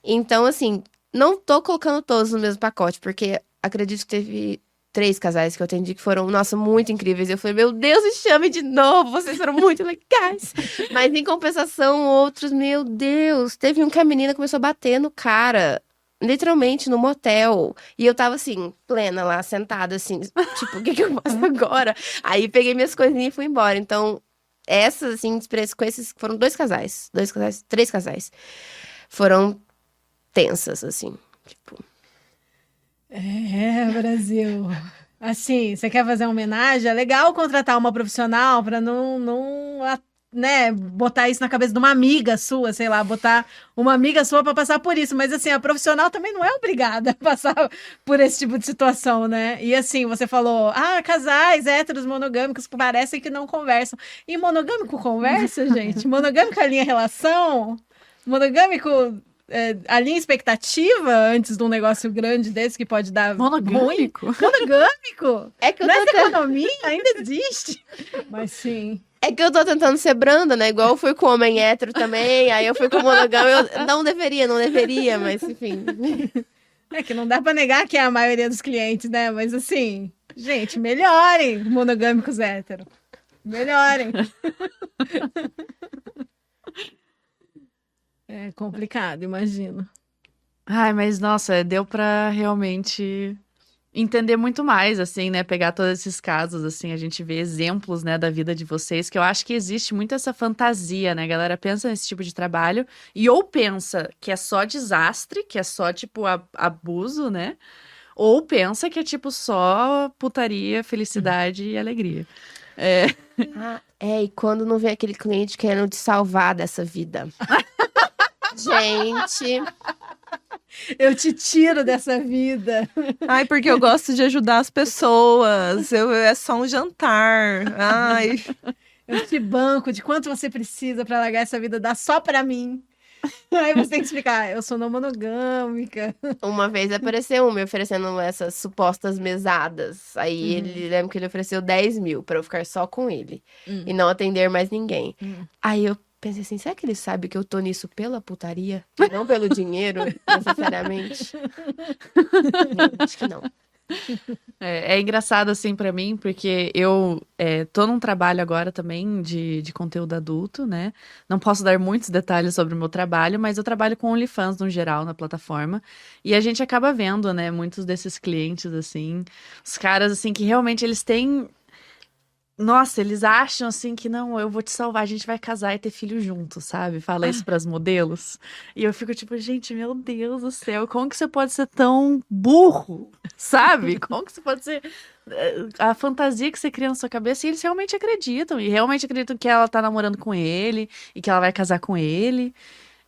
Então, assim, não tô colocando todos no mesmo pacote, porque acredito que teve 3 casais que eu atendi que foram, nossa, muito incríveis. Eu falei, meu Deus, me chame de novo, vocês foram muito legais. Mas em compensação, outros, meu Deus, teve um que a menina começou a bater no cara, literalmente no motel. E eu tava assim, plena lá, sentada assim, tipo, o que eu faço agora? Aí peguei minhas coisinhas e fui embora. Então, essas, assim, experiências com esses foram 3 casais. Foram tensas, assim, tipo... Brasil. Assim, você quer fazer uma homenagem? É legal contratar uma profissional para não né, botar isso na cabeça de uma amiga sua, sei lá, botar uma amiga sua pra passar por isso. Mas, assim, a profissional também não é obrigada a passar por esse tipo de situação, né? E, assim, você falou, casais héteros monogâmicos que parecem que não conversam. E monogâmico conversa, gente? Monogâmico alinha relação? Monogâmico alinha expectativa antes de um negócio grande desse que pode dar ruim? Monogâmico? Monogâmico? É que eu Nessa economia ainda existe. Mas, sim... É que eu tô tentando ser branda, né? Igual eu fui com homem hétero também, aí eu fui com monogâmico. Eu não deveria, mas enfim. É que não dá pra negar que é a maioria dos clientes, né? Mas assim, gente, melhorem, monogâmicos héteros. Melhorem. É complicado, imagino. Ai, mas nossa, deu pra realmente entender muito mais, assim, né? Pegar todos esses casos, assim, a gente vê exemplos, né, da vida de vocês, que eu acho que existe muito essa fantasia, né? A galera pensa nesse tipo de trabalho e ou pensa que é só desastre, que é só, tipo, abuso, né? Ou pensa que é, tipo, só putaria, felicidade e alegria. E quando não vem aquele cliente querendo te salvar dessa vida. Gente... Eu te tiro dessa vida. Ai, porque eu gosto de ajudar as pessoas. É só um jantar. Ai. Eu te banco de quanto você precisa pra largar essa vida, dá só pra mim. Aí você tem que explicar, eu sou não monogâmica. Uma vez apareceu um me oferecendo essas supostas mesadas. Aí ele lembra que ele ofereceu 10 mil pra eu ficar só com ele. E não atender mais ninguém. Aí eu pensei assim, será que ele sabe que eu tô nisso pela putaria? E não pelo dinheiro, necessariamente? Não, acho que não. É engraçado, assim, pra mim, porque eu tô num trabalho agora também de conteúdo adulto, né? Não posso dar muitos detalhes sobre o meu trabalho, mas eu trabalho com OnlyFans no geral na plataforma. E a gente acaba vendo, né, muitos desses clientes, assim, os caras, assim, que realmente eles têm... Nossa, eles acham assim que não, eu vou te salvar, a gente vai casar e ter filho junto, sabe? Fala isso pras modelos. E eu fico tipo, gente, meu Deus do céu, como que você pode ser tão burro, sabe? Como que você pode ser... A fantasia que você cria na sua cabeça, e eles realmente acreditam. E realmente acreditam que ela tá namorando com ele, e que ela vai casar com ele.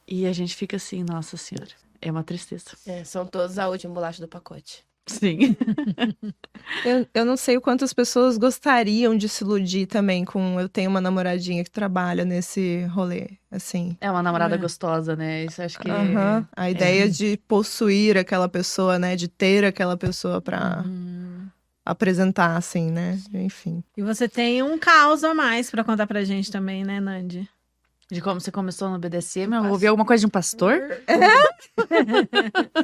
E a gente fica assim, nossa senhora, é uma tristeza. São todos a última bolacha do pacote. Sim. Eu não sei o quanto as pessoas gostariam de se iludir também com... Eu tenho uma namoradinha que trabalha nesse rolê, assim. É uma namorada gostosa, né? Isso acho que... A ideia de possuir aquela pessoa, né? De ter aquela pessoa pra apresentar, assim, né? Enfim. E você tem um caos a mais pra contar pra gente também, né, Nandi? De como você começou no BDSM, eu ouvi alguma coisa de um pastor?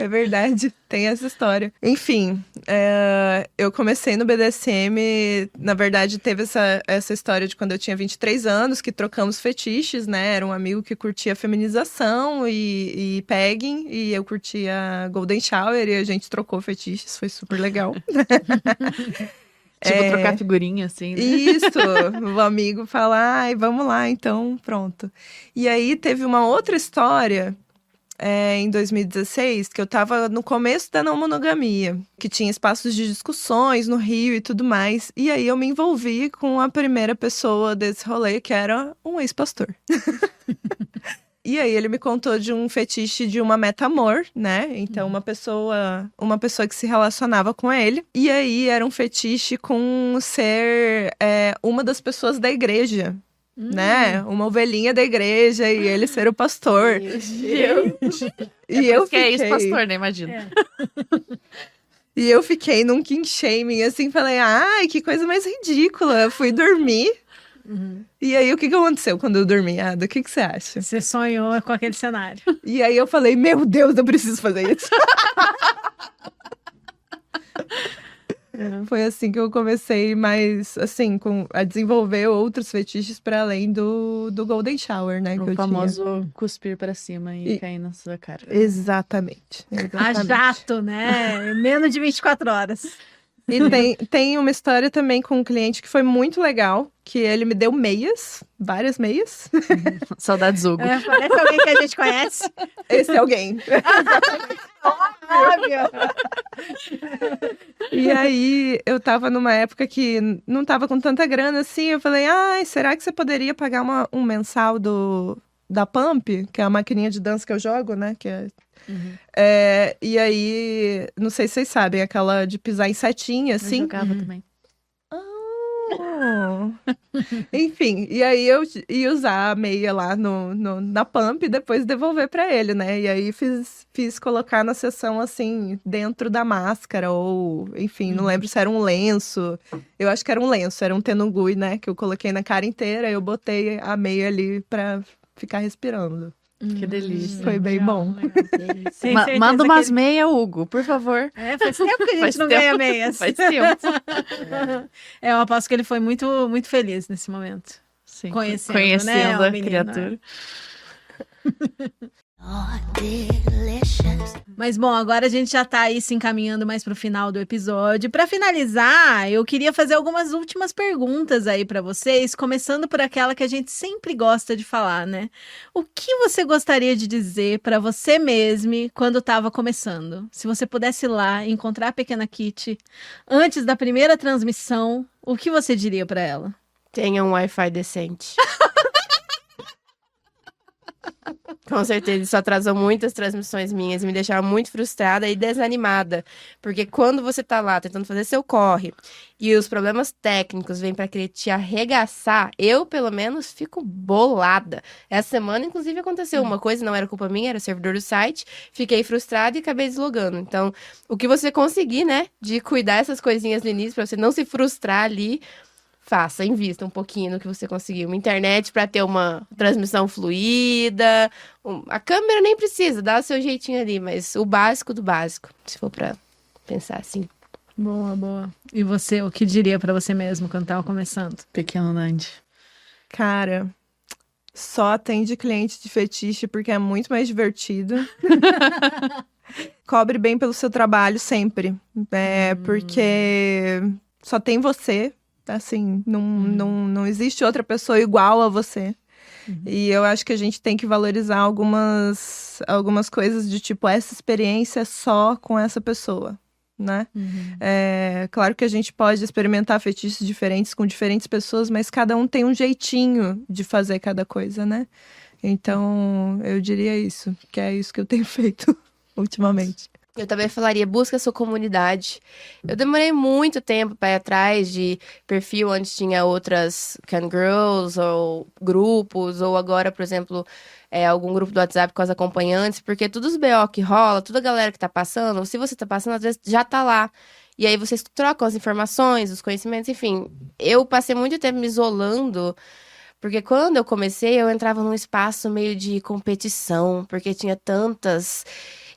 É verdade, tem essa história. Enfim, eu comecei no BDSM, na verdade teve essa história de quando eu tinha 23 anos, que trocamos fetiches, né? Era um amigo que curtia feminização e pegging, e eu curtia golden shower, e a gente trocou fetiches, foi super legal. Tipo, trocar figurinha, assim, né? Isso, o amigo fala, ai, vamos lá, então, pronto. E aí teve uma outra história em 2016, que eu tava no começo da não monogamia, que tinha espaços de discussões no Rio e tudo mais. E aí eu me envolvi com a primeira pessoa desse rolê, que era um ex-pastor. E aí ele me contou de um fetiche de uma meta-amor, né? Então uma pessoa que se relacionava com ele. E aí era um fetiche com ser uma das pessoas da igreja, né? Uma ovelhinha da igreja e ele ser o pastor. E eu fiquei... é ex-pastor, né? Imagina. E eu fiquei num king shaming, assim, falei, ai, que coisa mais ridícula. Eu fui dormir. E aí, o que aconteceu quando eu dormi, Ada? O que você acha? Você sonhou com aquele cenário. E aí eu falei, meu Deus, eu preciso fazer isso. Foi assim que eu comecei mais, assim, a desenvolver outros fetiches para além do Golden Shower, né? O famoso cuspir para cima e cair na sua cara. Exatamente. A jato, né? Menos de 24 horas. E tem uma história também com um cliente que foi muito legal, que ele me deu meias, várias meias. Saudades, Hugo. Parece alguém que a gente conhece. Esse é alguém. Óbvio. E aí, eu tava numa época que não tava com tanta grana assim. Eu falei, será que você poderia pagar um mensal da Pump, que é a maquininha de dança que eu jogo, né? E aí, não sei se vocês sabem, aquela de pisar em setinha, assim. Eu jogava também. Enfim, e aí eu ia usar a meia lá na Pump e depois devolver pra ele, né? E aí fiz colocar na sessão, assim, dentro da máscara, ou, enfim, não lembro se era um lenço. Eu acho que era um lenço, era um tenugui, né? Que eu coloquei na cara inteira, eu botei a meia ali pra ficar respirando. Que delícia. Foi bem bom. Manda umas meias, Hugo, por favor. Faz tempo que a gente não ganha meias. Faz tempo. Eu aposto que ele foi muito, muito feliz nesse momento. Sim. Conhecendo, né, a o menino, criatura. Oh, delicious. Mas bom, agora a gente já tá aí se encaminhando mais pro final do episódio. Pra finalizar, eu queria fazer algumas últimas perguntas aí pra vocês, começando por aquela que a gente sempre gosta de falar, né? O que você gostaria de dizer pra você mesmo quando tava começando? Se você pudesse ir lá encontrar a pequena Kitty antes da primeira transmissão, o que você diria pra ela? Tenha um Wi-Fi decente. Com certeza, isso atrasou muitas transmissões minhas e me deixava muito frustrada e desanimada. Porque quando você tá lá tentando fazer seu corre e os problemas técnicos vêm pra querer te arregaçar, eu, pelo menos, fico bolada. Essa semana, inclusive, aconteceu uma coisa, não era culpa minha, era o servidor do site. Fiquei frustrada e acabei deslogando. Então, o que você conseguir, né, de cuidar essas coisinhas no início, pra você não se frustrar ali, faça, invista um pouquinho no que você conseguiu. Uma internet para ter uma transmissão fluida. A câmera nem precisa, dá o seu jeitinho ali, mas o básico do básico, se for para pensar assim. Boa, boa. E você, o que diria pra você mesmo quando tava começando? Pequeno Nandi. Cara, só atende cliente de fetiche porque é muito mais divertido. Cobre bem pelo seu trabalho sempre. Porque só tem você. Assim, não existe outra pessoa igual a você. E eu acho que a gente tem que valorizar algumas coisas de tipo, essa experiência só com essa pessoa, né? Claro que a gente pode experimentar fetiches diferentes com diferentes pessoas, mas cada um tem um jeitinho de fazer cada coisa, né? Então, eu diria isso, que é isso que eu tenho feito ultimamente. Eu também falaria, busca a sua comunidade. Eu demorei muito tempo para ir atrás de perfil onde tinha outras can girls ou grupos, ou agora, por exemplo, algum grupo do WhatsApp com as acompanhantes, porque todos os BO que rola, toda a galera que tá passando, se você tá passando, às vezes já tá lá. E aí vocês trocam as informações, os conhecimentos, enfim. Eu passei muito tempo me isolando, porque quando eu comecei, eu entrava num espaço meio de competição, porque tinha tantas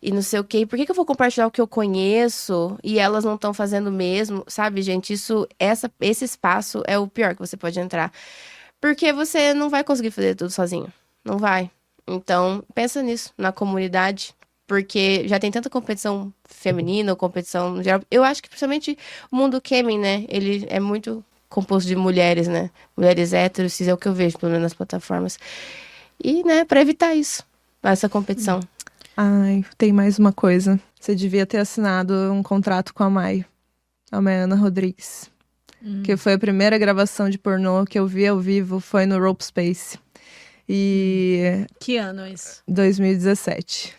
e não sei o quê. Por que eu vou compartilhar o que eu conheço e elas não estão fazendo o mesmo? Sabe, gente, esse espaço é o pior que você pode entrar. Porque você não vai conseguir fazer tudo sozinho. Não vai. Então, pensa nisso, na comunidade. Porque já tem tanta competição feminina, ou competição no geral. Eu acho que principalmente o mundo gaming, né? Ele é muito composto de mulheres, né? Mulheres héteros, cis, é o que eu vejo, pelo menos nas plataformas. E, né, pra evitar isso, essa competição. Ai, tem mais uma coisa. Você devia ter assinado um contrato com a Maiana Rodrigues. Que foi a primeira gravação de pornô que eu vi ao vivo, foi no Rope Space. E... Que ano isso? 2017.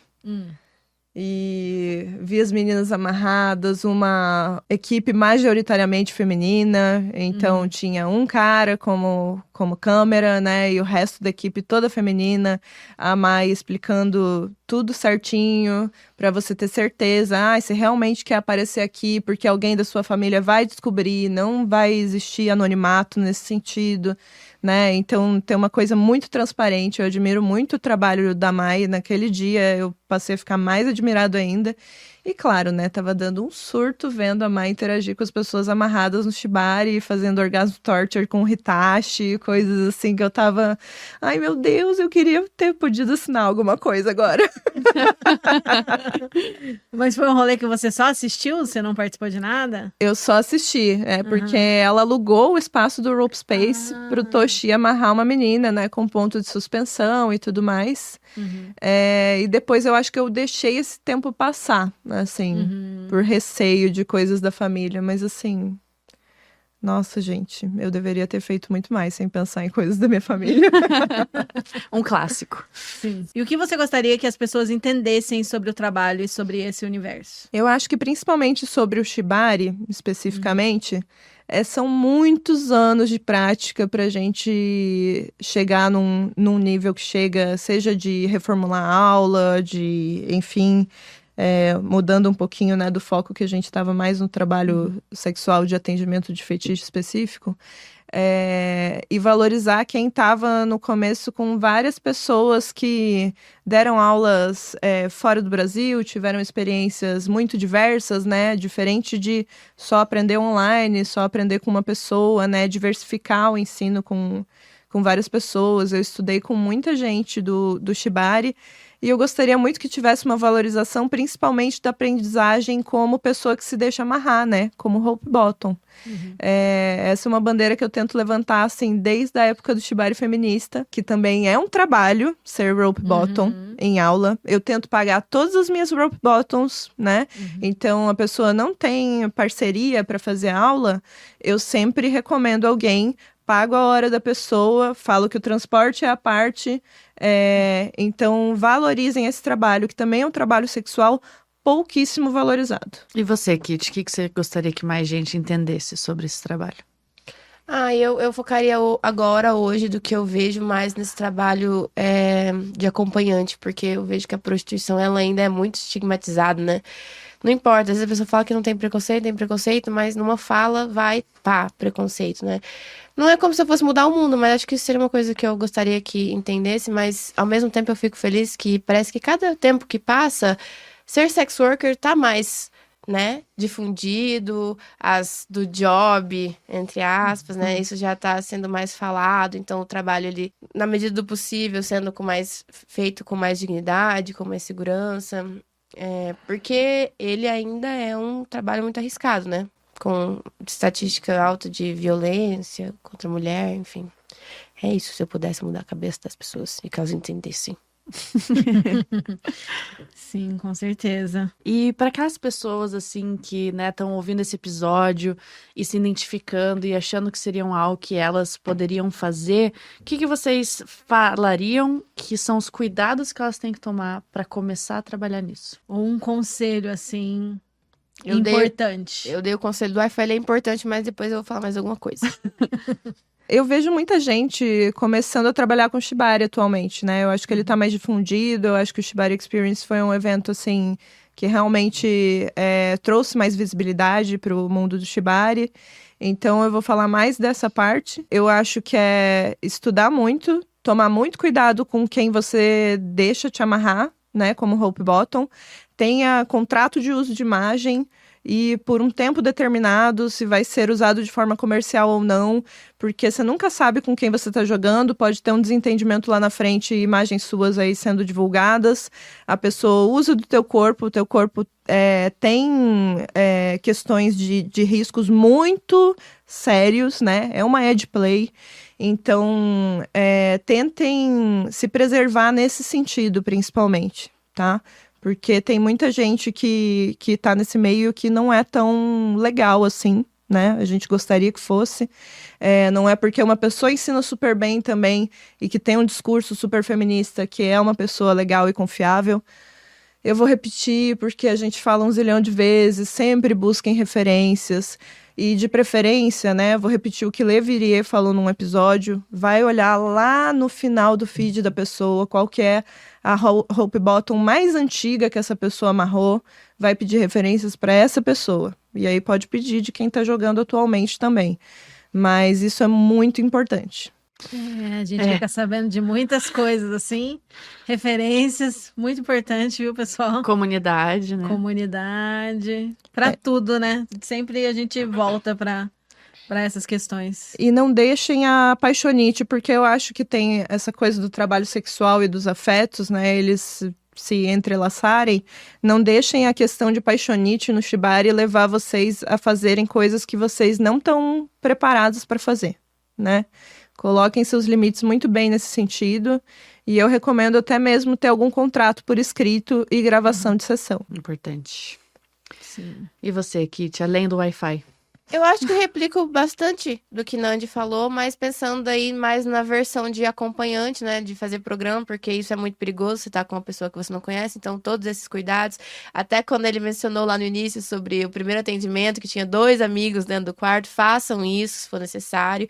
E vi as meninas amarradas, uma equipe majoritariamente feminina, então tinha um cara como câmera, né, e o resto da equipe toda feminina, a Mai explicando tudo certinho, pra você ter certeza, você realmente quer aparecer aqui porque alguém da sua família vai descobrir, não vai existir anonimato nesse sentido, né, então tem uma coisa muito transparente, eu admiro muito o trabalho da Mai. Naquele dia eu passei a ficar mais admirado ainda, e claro, né, tava dando um surto vendo a Mai interagir com as pessoas amarradas no shibari, fazendo orgasmo torture com o Hitachi, coisas assim que eu tava, ai meu Deus, eu queria ter podido assinar alguma coisa agora. Mas foi um rolê que você só assistiu? Você não participou de nada? Eu só assisti, porque ela alugou o espaço do Rope Space pro Toshi amarrar uma menina, né, com ponto de suspensão e tudo mais. E depois eu acho que eu deixei esse tempo passar, assim, por receio de coisas da família, mas assim... Nossa, gente, eu deveria ter feito muito mais sem pensar em coisas da minha família. Um clássico. Sim. E o que você gostaria que as pessoas entendessem sobre o trabalho e sobre esse universo? Eu acho que principalmente sobre o Shibari, especificamente, são muitos anos de prática para a gente chegar num nível que chega, seja de reformular a aula, de, enfim... mudando um pouquinho, né, do foco que a gente estava mais no trabalho sexual de atendimento de fetiche específico, e valorizar quem estava no começo com várias pessoas que deram aulas fora do Brasil, tiveram experiências muito diversas, né, diferente de só aprender online, só aprender com uma pessoa, né, diversificar o ensino com várias pessoas. Eu estudei com muita gente do Shibari, e eu gostaria muito que tivesse uma valorização, principalmente da aprendizagem como pessoa que se deixa amarrar, né? Como Hope Bottom. Essa é uma bandeira que eu tento levantar, assim, desde a época do Shibari feminista, que também é um trabalho ser Rope Bottom em aula. Eu tento pagar todas as minhas Rope Bottoms, né? Então, a pessoa não tem parceria para fazer aula, eu sempre recomendo alguém, pago a hora da pessoa, falo que o transporte é a parte... Então, valorizem esse trabalho, que também é um trabalho sexual pouquíssimo valorizado. E você, Kit, o que você gostaria que mais gente entendesse sobre esse trabalho? Eu focaria agora, hoje, do que eu vejo mais nesse trabalho de acompanhante, porque eu vejo que a prostituição, ela ainda é muito estigmatizada, né? Não importa, às vezes a pessoa fala que não tem preconceito, mas numa fala vai, preconceito, né? Não é como se eu fosse mudar o mundo, mas acho que isso seria uma coisa que eu gostaria que entendesse, mas ao mesmo tempo eu fico feliz que parece que cada tempo que passa, ser sex worker tá mais, né, difundido, as do job, entre aspas, né, isso já tá sendo mais falado, então o trabalho ali, na medida do possível, sendo feito com mais dignidade, com mais segurança, porque ele ainda é um trabalho muito arriscado, né? Com estatística alta de violência contra a mulher, enfim. É isso, se eu pudesse mudar a cabeça das pessoas e que elas entendessem. Sim, com certeza. E para aquelas pessoas, assim, que, né, estão ouvindo esse episódio e se identificando e achando que seriam algo que elas poderiam fazer, o que vocês falariam que são os cuidados que elas têm que tomar para começar a trabalhar nisso? Ou um conselho, assim... Eu importante. dei o conselho do Wi-Fi, ele é importante, mas depois eu vou falar mais alguma coisa. Eu vejo muita gente começando a trabalhar com Shibari atualmente, né? Eu acho que ele tá mais difundido, eu acho que o Shibari Experience foi um evento, assim, que realmente trouxe mais visibilidade pro mundo do Shibari. Então, eu vou falar mais dessa parte. Eu acho que é estudar muito, tomar muito cuidado com quem você deixa te amarrar, né? Como Hope Bottom. Tenha contrato de uso de imagem e por um tempo determinado, se vai ser usado de forma comercial ou não, porque você nunca sabe com quem você está jogando, pode ter um desentendimento lá na frente, imagens suas aí sendo divulgadas, a pessoa usa do teu corpo, o teu corpo tem questões de riscos muito sérios, né? É uma edge play, então tentem se preservar nesse sentido, principalmente, tá? Porque tem muita gente que tá nesse meio que não é tão legal assim, né? A gente gostaria que fosse. Não é porque uma pessoa ensina super bem também e que tem um discurso super feminista que é uma pessoa legal e confiável. Eu vou repetir porque a gente fala 1 zilhão de vezes, sempre busquem referências. E de preferência, né, vou repetir o que Levirie falou num episódio, vai olhar lá no final do feed da pessoa, qual que é a Hope Bottom mais antiga que essa pessoa amarrou, vai pedir referências para essa pessoa. E aí pode pedir de quem está jogando atualmente também. Mas isso é muito importante. A gente fica sabendo de muitas coisas, assim, referências, muito importante, viu, pessoal? Comunidade, né? Comunidade, pra tudo, né? Sempre a gente volta pra essas questões. E não deixem a paixonite, porque eu acho que tem essa coisa do trabalho sexual e dos afetos, né? Eles se entrelaçarem. Não deixem a questão de paixonite no Shibari levar vocês a fazerem coisas que vocês não estão preparados para fazer, né? Coloquem seus limites muito bem nesse sentido. E eu recomendo até mesmo ter algum contrato por escrito e gravação de sessão. Importante. Sim. E você, Kit, além do Wi-Fi? Eu acho que replico bastante do que Nandi falou, mas pensando aí mais na versão de acompanhante, né? De fazer programa, porque isso é muito perigoso, você tá com uma pessoa que você não conhece, então todos esses cuidados. Até quando ele mencionou lá no início sobre o primeiro atendimento, que tinha 2 amigos dentro do quarto, façam isso se for necessário.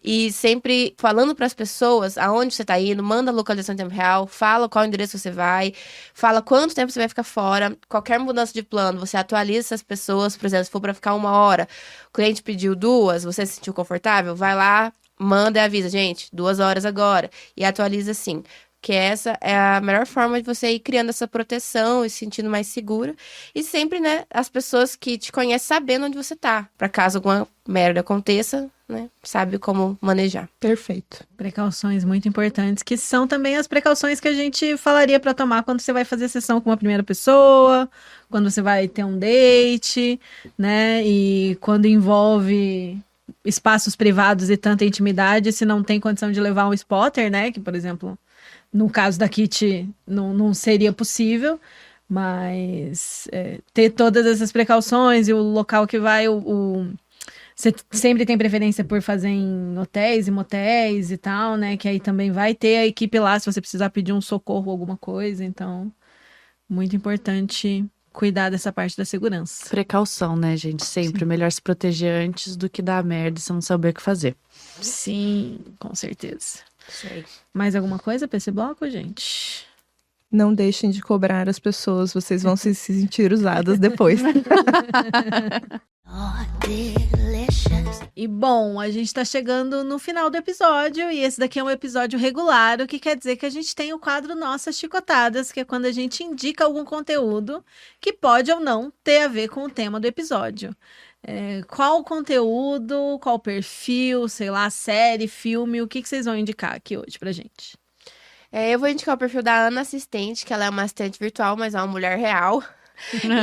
E sempre falando para as pessoas aonde você tá indo, manda a localização em tempo real, fala qual endereço você vai, fala quanto tempo você vai ficar fora. Qualquer mudança de plano, você atualiza essas pessoas, por exemplo, se for para ficar 1 hora. O cliente pediu 2, você se sentiu confortável? Vai lá, manda e avisa, gente, 2 horas agora. E atualiza assim. Que essa é a melhor forma de você ir criando essa proteção e se sentindo mais segura. E sempre, né, as pessoas que te conhecem sabendo onde você tá. Pra caso alguma merda aconteça, né, sabe como manejar. Perfeito. Precauções muito importantes, que são também as precauções que a gente falaria para tomar quando você vai fazer sessão com uma primeira pessoa, quando você vai ter um date, né? E quando envolve espaços privados e tanta intimidade, se não tem condição de levar um spotter, né? Que, por exemplo, no caso da Kit, não seria possível, mas ter todas essas precauções e o local que vai, você sempre tem preferência por fazer em hotéis e motéis e tal, né? Que aí também vai ter a equipe lá se você precisar pedir um socorro ou alguma coisa. Então, muito importante cuidar dessa parte da segurança. Precaução, né, gente? Sempre. Sim. Melhor se proteger antes do que dar merda e você não saber o que fazer. Sim, com certeza. Isso aí. Mais alguma coisa pra esse bloco, gente? Não deixem de cobrar as pessoas, vocês vão se sentir usadas depois. E bom, a gente tá chegando no final do episódio e esse daqui é um episódio regular, o que quer dizer que a gente tem o quadro Nossas Chicotadas, que é quando a gente indica algum conteúdo que pode ou não ter a ver com o tema do episódio. Qual conteúdo, qual perfil, sei lá, série, filme, o que vocês vão indicar aqui hoje pra gente? Eu vou indicar o perfil da Ana Assistente, que ela é uma assistente virtual, mas é uma mulher real.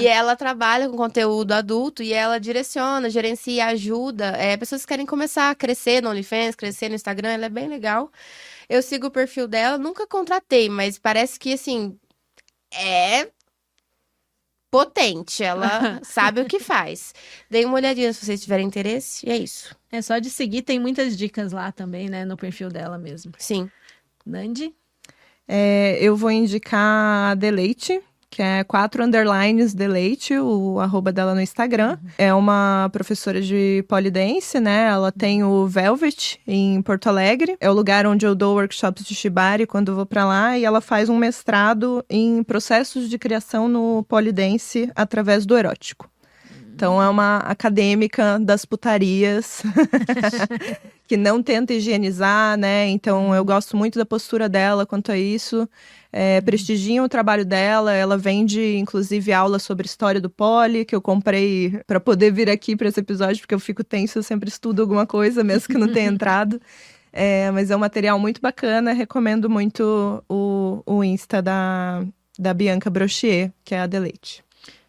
E ela trabalha com conteúdo adulto e ela direciona, gerencia, ajuda pessoas que querem começar a crescer no OnlyFans, crescer no Instagram. Ela é bem legal. Eu sigo o perfil dela, nunca contratei, mas parece que, assim, é potente. Ela sabe o que faz. Dê uma olhadinha se vocês tiverem interesse. E é isso. É só de seguir, tem muitas dicas lá também, né, no perfil dela mesmo. Sim. Nandi? Eu vou indicar a Deleite, que é 4_ Deleite, o arroba dela no Instagram. É uma professora de polidense, né? Ela tem o Velvet em Porto Alegre. É o lugar onde eu dou workshops de shibari quando eu vou pra lá. E ela faz um mestrado em processos de criação no polidense através do erótico. Então, é uma acadêmica das putarias que não tenta higienizar, né? Então, eu gosto muito da postura dela quanto a isso. Prestigiam o trabalho dela. Ela vende, inclusive, aula sobre história do poli, que eu comprei para poder vir aqui para esse episódio, porque eu fico tenso, eu sempre estudo alguma coisa, mesmo que não tenha entrado. Mas é um material muito bacana. Recomendo muito o Insta da Bianca Brochier, que é a Deleite.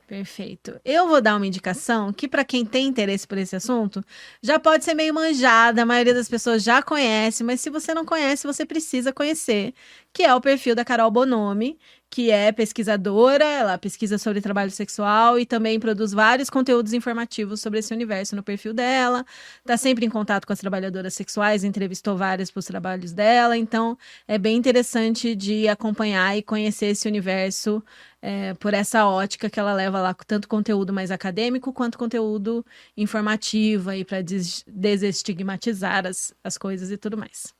Perfeito. Eu vou dar uma indicação que, para quem tem interesse por esse assunto, já pode ser meio manjada, a maioria das pessoas já conhece, mas se você não conhece, você precisa conhecer, que é o perfil da Carol Bonomi, que é pesquisadora, ela pesquisa sobre trabalho sexual e também produz vários conteúdos informativos sobre esse universo no perfil dela, tá sempre em contato com as trabalhadoras sexuais, entrevistou várias para os trabalhos dela, então é bem interessante de acompanhar e conhecer esse universo por essa ótica que ela leva lá, tanto conteúdo mais acadêmico quanto conteúdo informativo aí para desestigmatizar as coisas e tudo mais.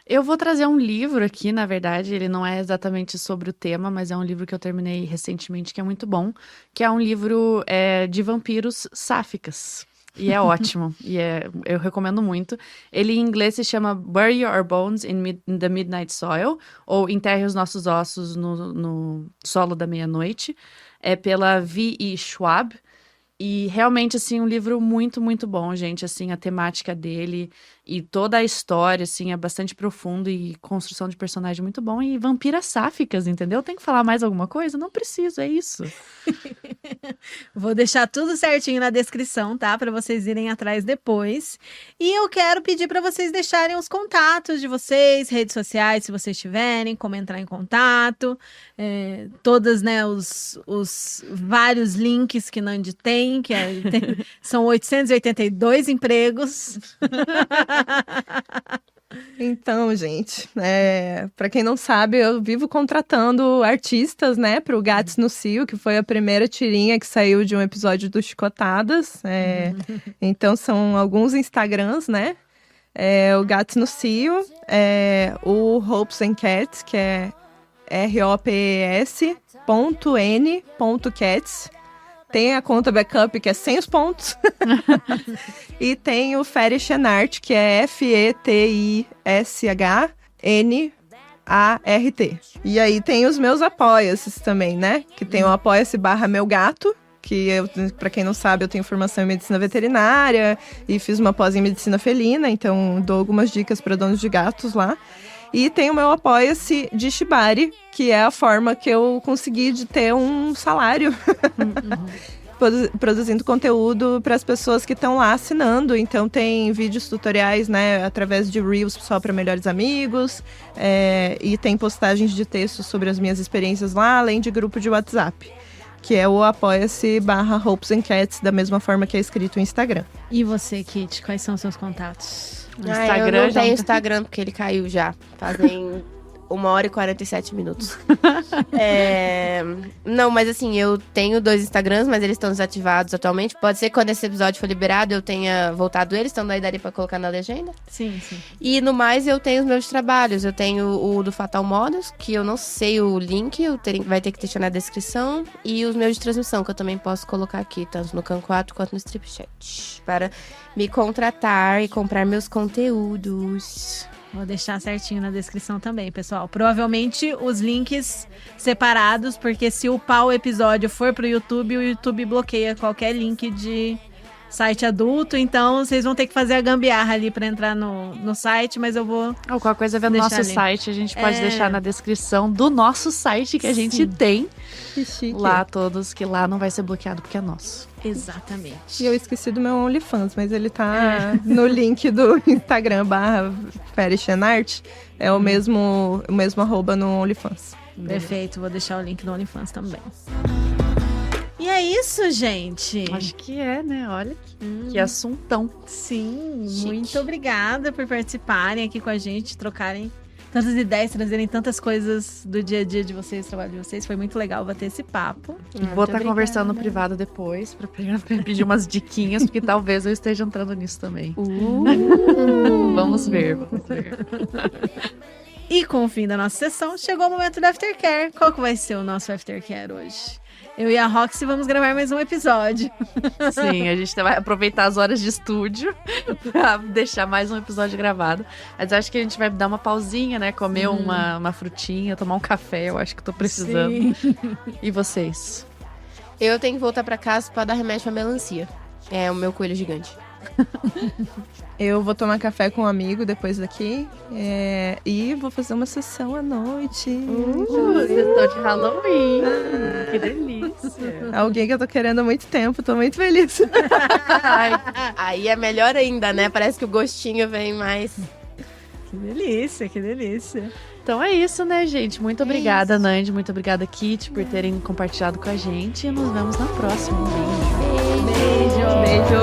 Eu vou trazer um livro aqui, na verdade, ele não é exatamente sobre o tema, mas é um livro que eu terminei recentemente, que é muito bom, que é um livro de vampiros sáficas. E é ótimo, eu recomendo muito. Ele em inglês se chama Bury Your Bones in the Midnight Soil, ou Enterre os Nossos Ossos no Solo da Meia-Noite. É pela V.E. Schwab. E realmente, assim, um livro muito, muito bom, gente. Assim, a temática dele e toda a história, assim, é bastante profundo e construção de personagem muito bom. E vampiras sáficas, entendeu? Tem que falar mais alguma coisa? Não preciso, é isso. Vou deixar tudo certinho na descrição, tá? Para vocês irem atrás depois. E eu quero pedir para vocês deixarem os contatos de vocês, redes sociais, se vocês tiverem, como entrar em contato. Todas, né, os vários links que Nandi tem, são 882 empregos. Então, gente, para quem não sabe, eu vivo contratando artistas, né, pro Gatos no Cio, que foi a primeira tirinha que saiu de um episódio do Chicotadas. Então, são alguns Instagrams, né? O Gatos no Cio, o Hopes and Cats, que é ROPES.N.Cats. Tem a conta backup, que é sem os pontos. E tem o Fetish and Art, que é FETISHNART. E aí tem os meus apoia-se também, né? Que tem o apoia-se /meu gato, que pra quem não sabe, eu tenho formação em medicina veterinária e fiz uma pós em medicina felina, então dou algumas dicas para donos de gatos lá. E tem o meu apoia-se de Shibari, que é a forma que eu consegui de ter um salário produzindo conteúdo para as pessoas que estão lá assinando. Então tem vídeos tutoriais, né, através de Reels só para melhores amigos, e tem postagens de textos sobre as minhas experiências lá, além de grupo de WhatsApp, que é o apoia-se /Hopes and Cats, da mesma forma que é escrito no Instagram. E você, Kit, quais são os seus contatos? Eu não tenho Instagram, porque ele caiu já. Fazem 1h47. Não, mas assim, eu tenho 2 Instagrams, mas eles estão desativados atualmente. Pode ser que quando esse episódio for liberado eu tenha voltado eles, então daí daria pra colocar na legenda. Sim. E no mais, eu tenho os meus trabalhos. Eu tenho o do Fatal Models, que eu não sei o link, vai ter que deixar na descrição. E os meus de transmissão, que eu também posso colocar aqui, tanto no Can 4 quanto no Strip Chat, para me contratar e comprar meus conteúdos. Vou deixar certinho na descrição também, pessoal. Provavelmente os links separados, porque se upar o episódio for pro YouTube, o YouTube bloqueia qualquer link de site adulto. Então, vocês vão ter que fazer a gambiarra ali pra entrar no site, mas eu vou... Ou qualquer coisa vendo no nosso site, a gente pode deixar na descrição do nosso site que a gente tem. Que chique. Lá todos, que lá não vai ser bloqueado porque é nosso. Exatamente. E eu esqueci do meu OnlyFans, mas ele tá no link do Instagram /Fetish and Art. É o mesmo arroba no OnlyFans. Perfeito, vou deixar o link do OnlyFans também. E é isso, gente. Acho que é, né? Olha que assuntão. Sim, Chique. muito obrigada por participarem aqui com a gente, trocarem tantas ideias, trazerem tantas coisas do dia a dia de vocês, do trabalho de vocês. Foi muito legal bater esse papo. Vou estar conversando no privado depois pra pedir umas diquinhas, porque talvez eu esteja entrando nisso também. Vamos ver. E com o fim da nossa sessão, chegou o momento do Aftercare. Qual que vai ser o nosso Aftercare hoje? Eu e a Roxy vamos gravar mais um episódio. Sim, a gente vai aproveitar as horas de estúdio pra deixar mais um episódio gravado. Mas acho que a gente vai dar uma pausinha, né? Comer uma frutinha, tomar um café. Eu acho que tô precisando. Sim. E vocês? Eu tenho que voltar pra casa pra dar remédio pra melancia. É o meu coelho gigante. Eu vou tomar café com um amigo depois daqui. E vou fazer uma sessão à noite. Sessão de Halloween. Que delícia. Alguém que eu tô querendo há muito tempo. Tô muito feliz. Aí é melhor ainda, né? Parece que o gostinho vem mais. Que delícia, que delícia. Então é isso, né, gente? Muito obrigada, Nandi. Muito obrigada, Kit, por terem compartilhado com a gente. E nos vemos na próxima. Um beijo. Beijo.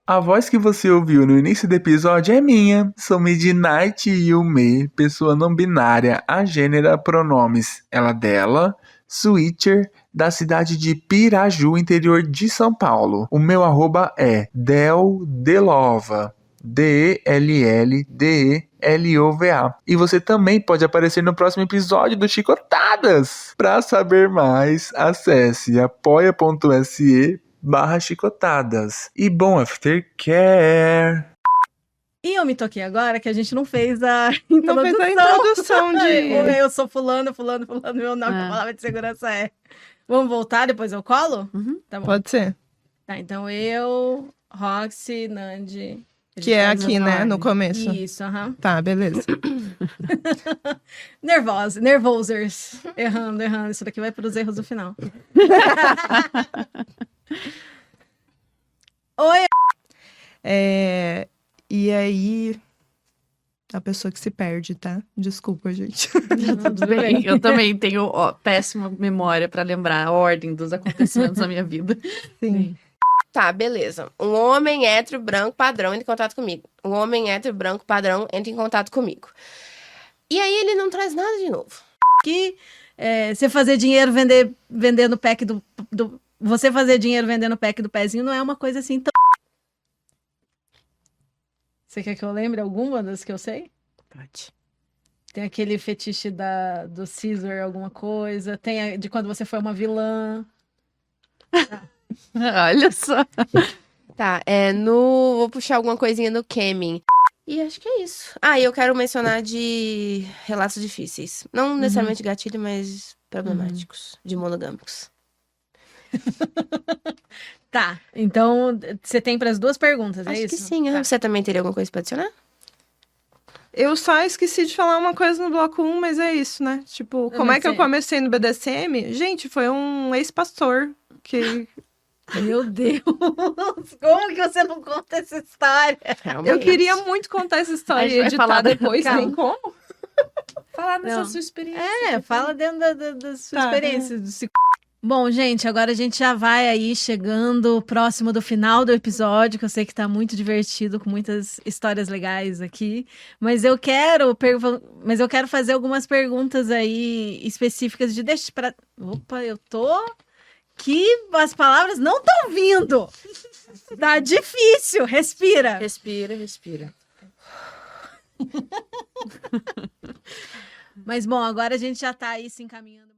A voz que você ouviu no início do episódio é minha. Sou Midnight Yume, pessoa não binária, agênera, pronomes ela dela, switcher, da cidade de Piraju, interior de São Paulo. O meu arroba é deldelova, DELLDELOVA. E você também pode aparecer no próximo episódio do Chicotadas. Para saber mais, acesse apoia.se/chicotadas. E bom aftercare! E eu me toquei agora que a gente não fez a introdução. Não fez a introdução de... Eu sou fulano, meu nome, a palavra de segurança é... Vamos voltar, depois eu colo? Tá bom. Pode ser. Tá, então eu, Roxy, Nandi, Que é faz aqui, as né, no lives. começo. Isso, aham. Tá, beleza. Nervosers. Errando. Isso daqui vai pros erros do final. Oi, E aí, a pessoa que se perde, tá? Desculpa, gente. Tudo bem. Eu também tenho péssima memória pra lembrar a ordem dos acontecimentos na minha vida. Sim. Tá, beleza. Um homem hétero, branco, padrão, entra em contato comigo. Um homem hétero, branco, padrão, entra em contato comigo. E aí ele não traz nada de novo. que você fazer dinheiro vendendo pack do. Você fazer dinheiro vendendo pack do pezinho não é uma coisa assim tão. Você quer que eu lembre alguma das que eu sei? Pode. Tem aquele fetiche do Caesar, alguma coisa. Tem de quando você foi uma vilã. Olha só. Tá, vou puxar alguma coisinha no Kemin. E acho que é isso. E eu quero mencionar de relatos difíceis. Não necessariamente gatilho, mas problemáticos. De monogâmicos. Tá, então você tem para as duas perguntas, é Acho isso? que sim. Tá. Você também teria alguma coisa pra adicionar? Eu só esqueci de falar uma coisa no bloco 1, mas é isso, né? Tipo, como é que eu comecei no BDSM? Gente, foi um ex-pastor que... Meu Deus! Como que você não conta essa história? Realmente. Eu queria muito contar essa história A gente e vai editar falar depois, calma. tem como? Falar nessa nessa Não. sua experiência. Fala dentro da sua Tá. experiência. Bom, gente, agora a gente já vai aí chegando próximo do final do episódio, que eu sei que tá muito divertido, com muitas histórias legais aqui. Mas eu quero fazer algumas perguntas aí específicas de deixa pra. Opa, eu tô que as palavras não estão vindo. Tá difícil. Respira. Respira. Mas bom, agora a gente já tá aí se encaminhando.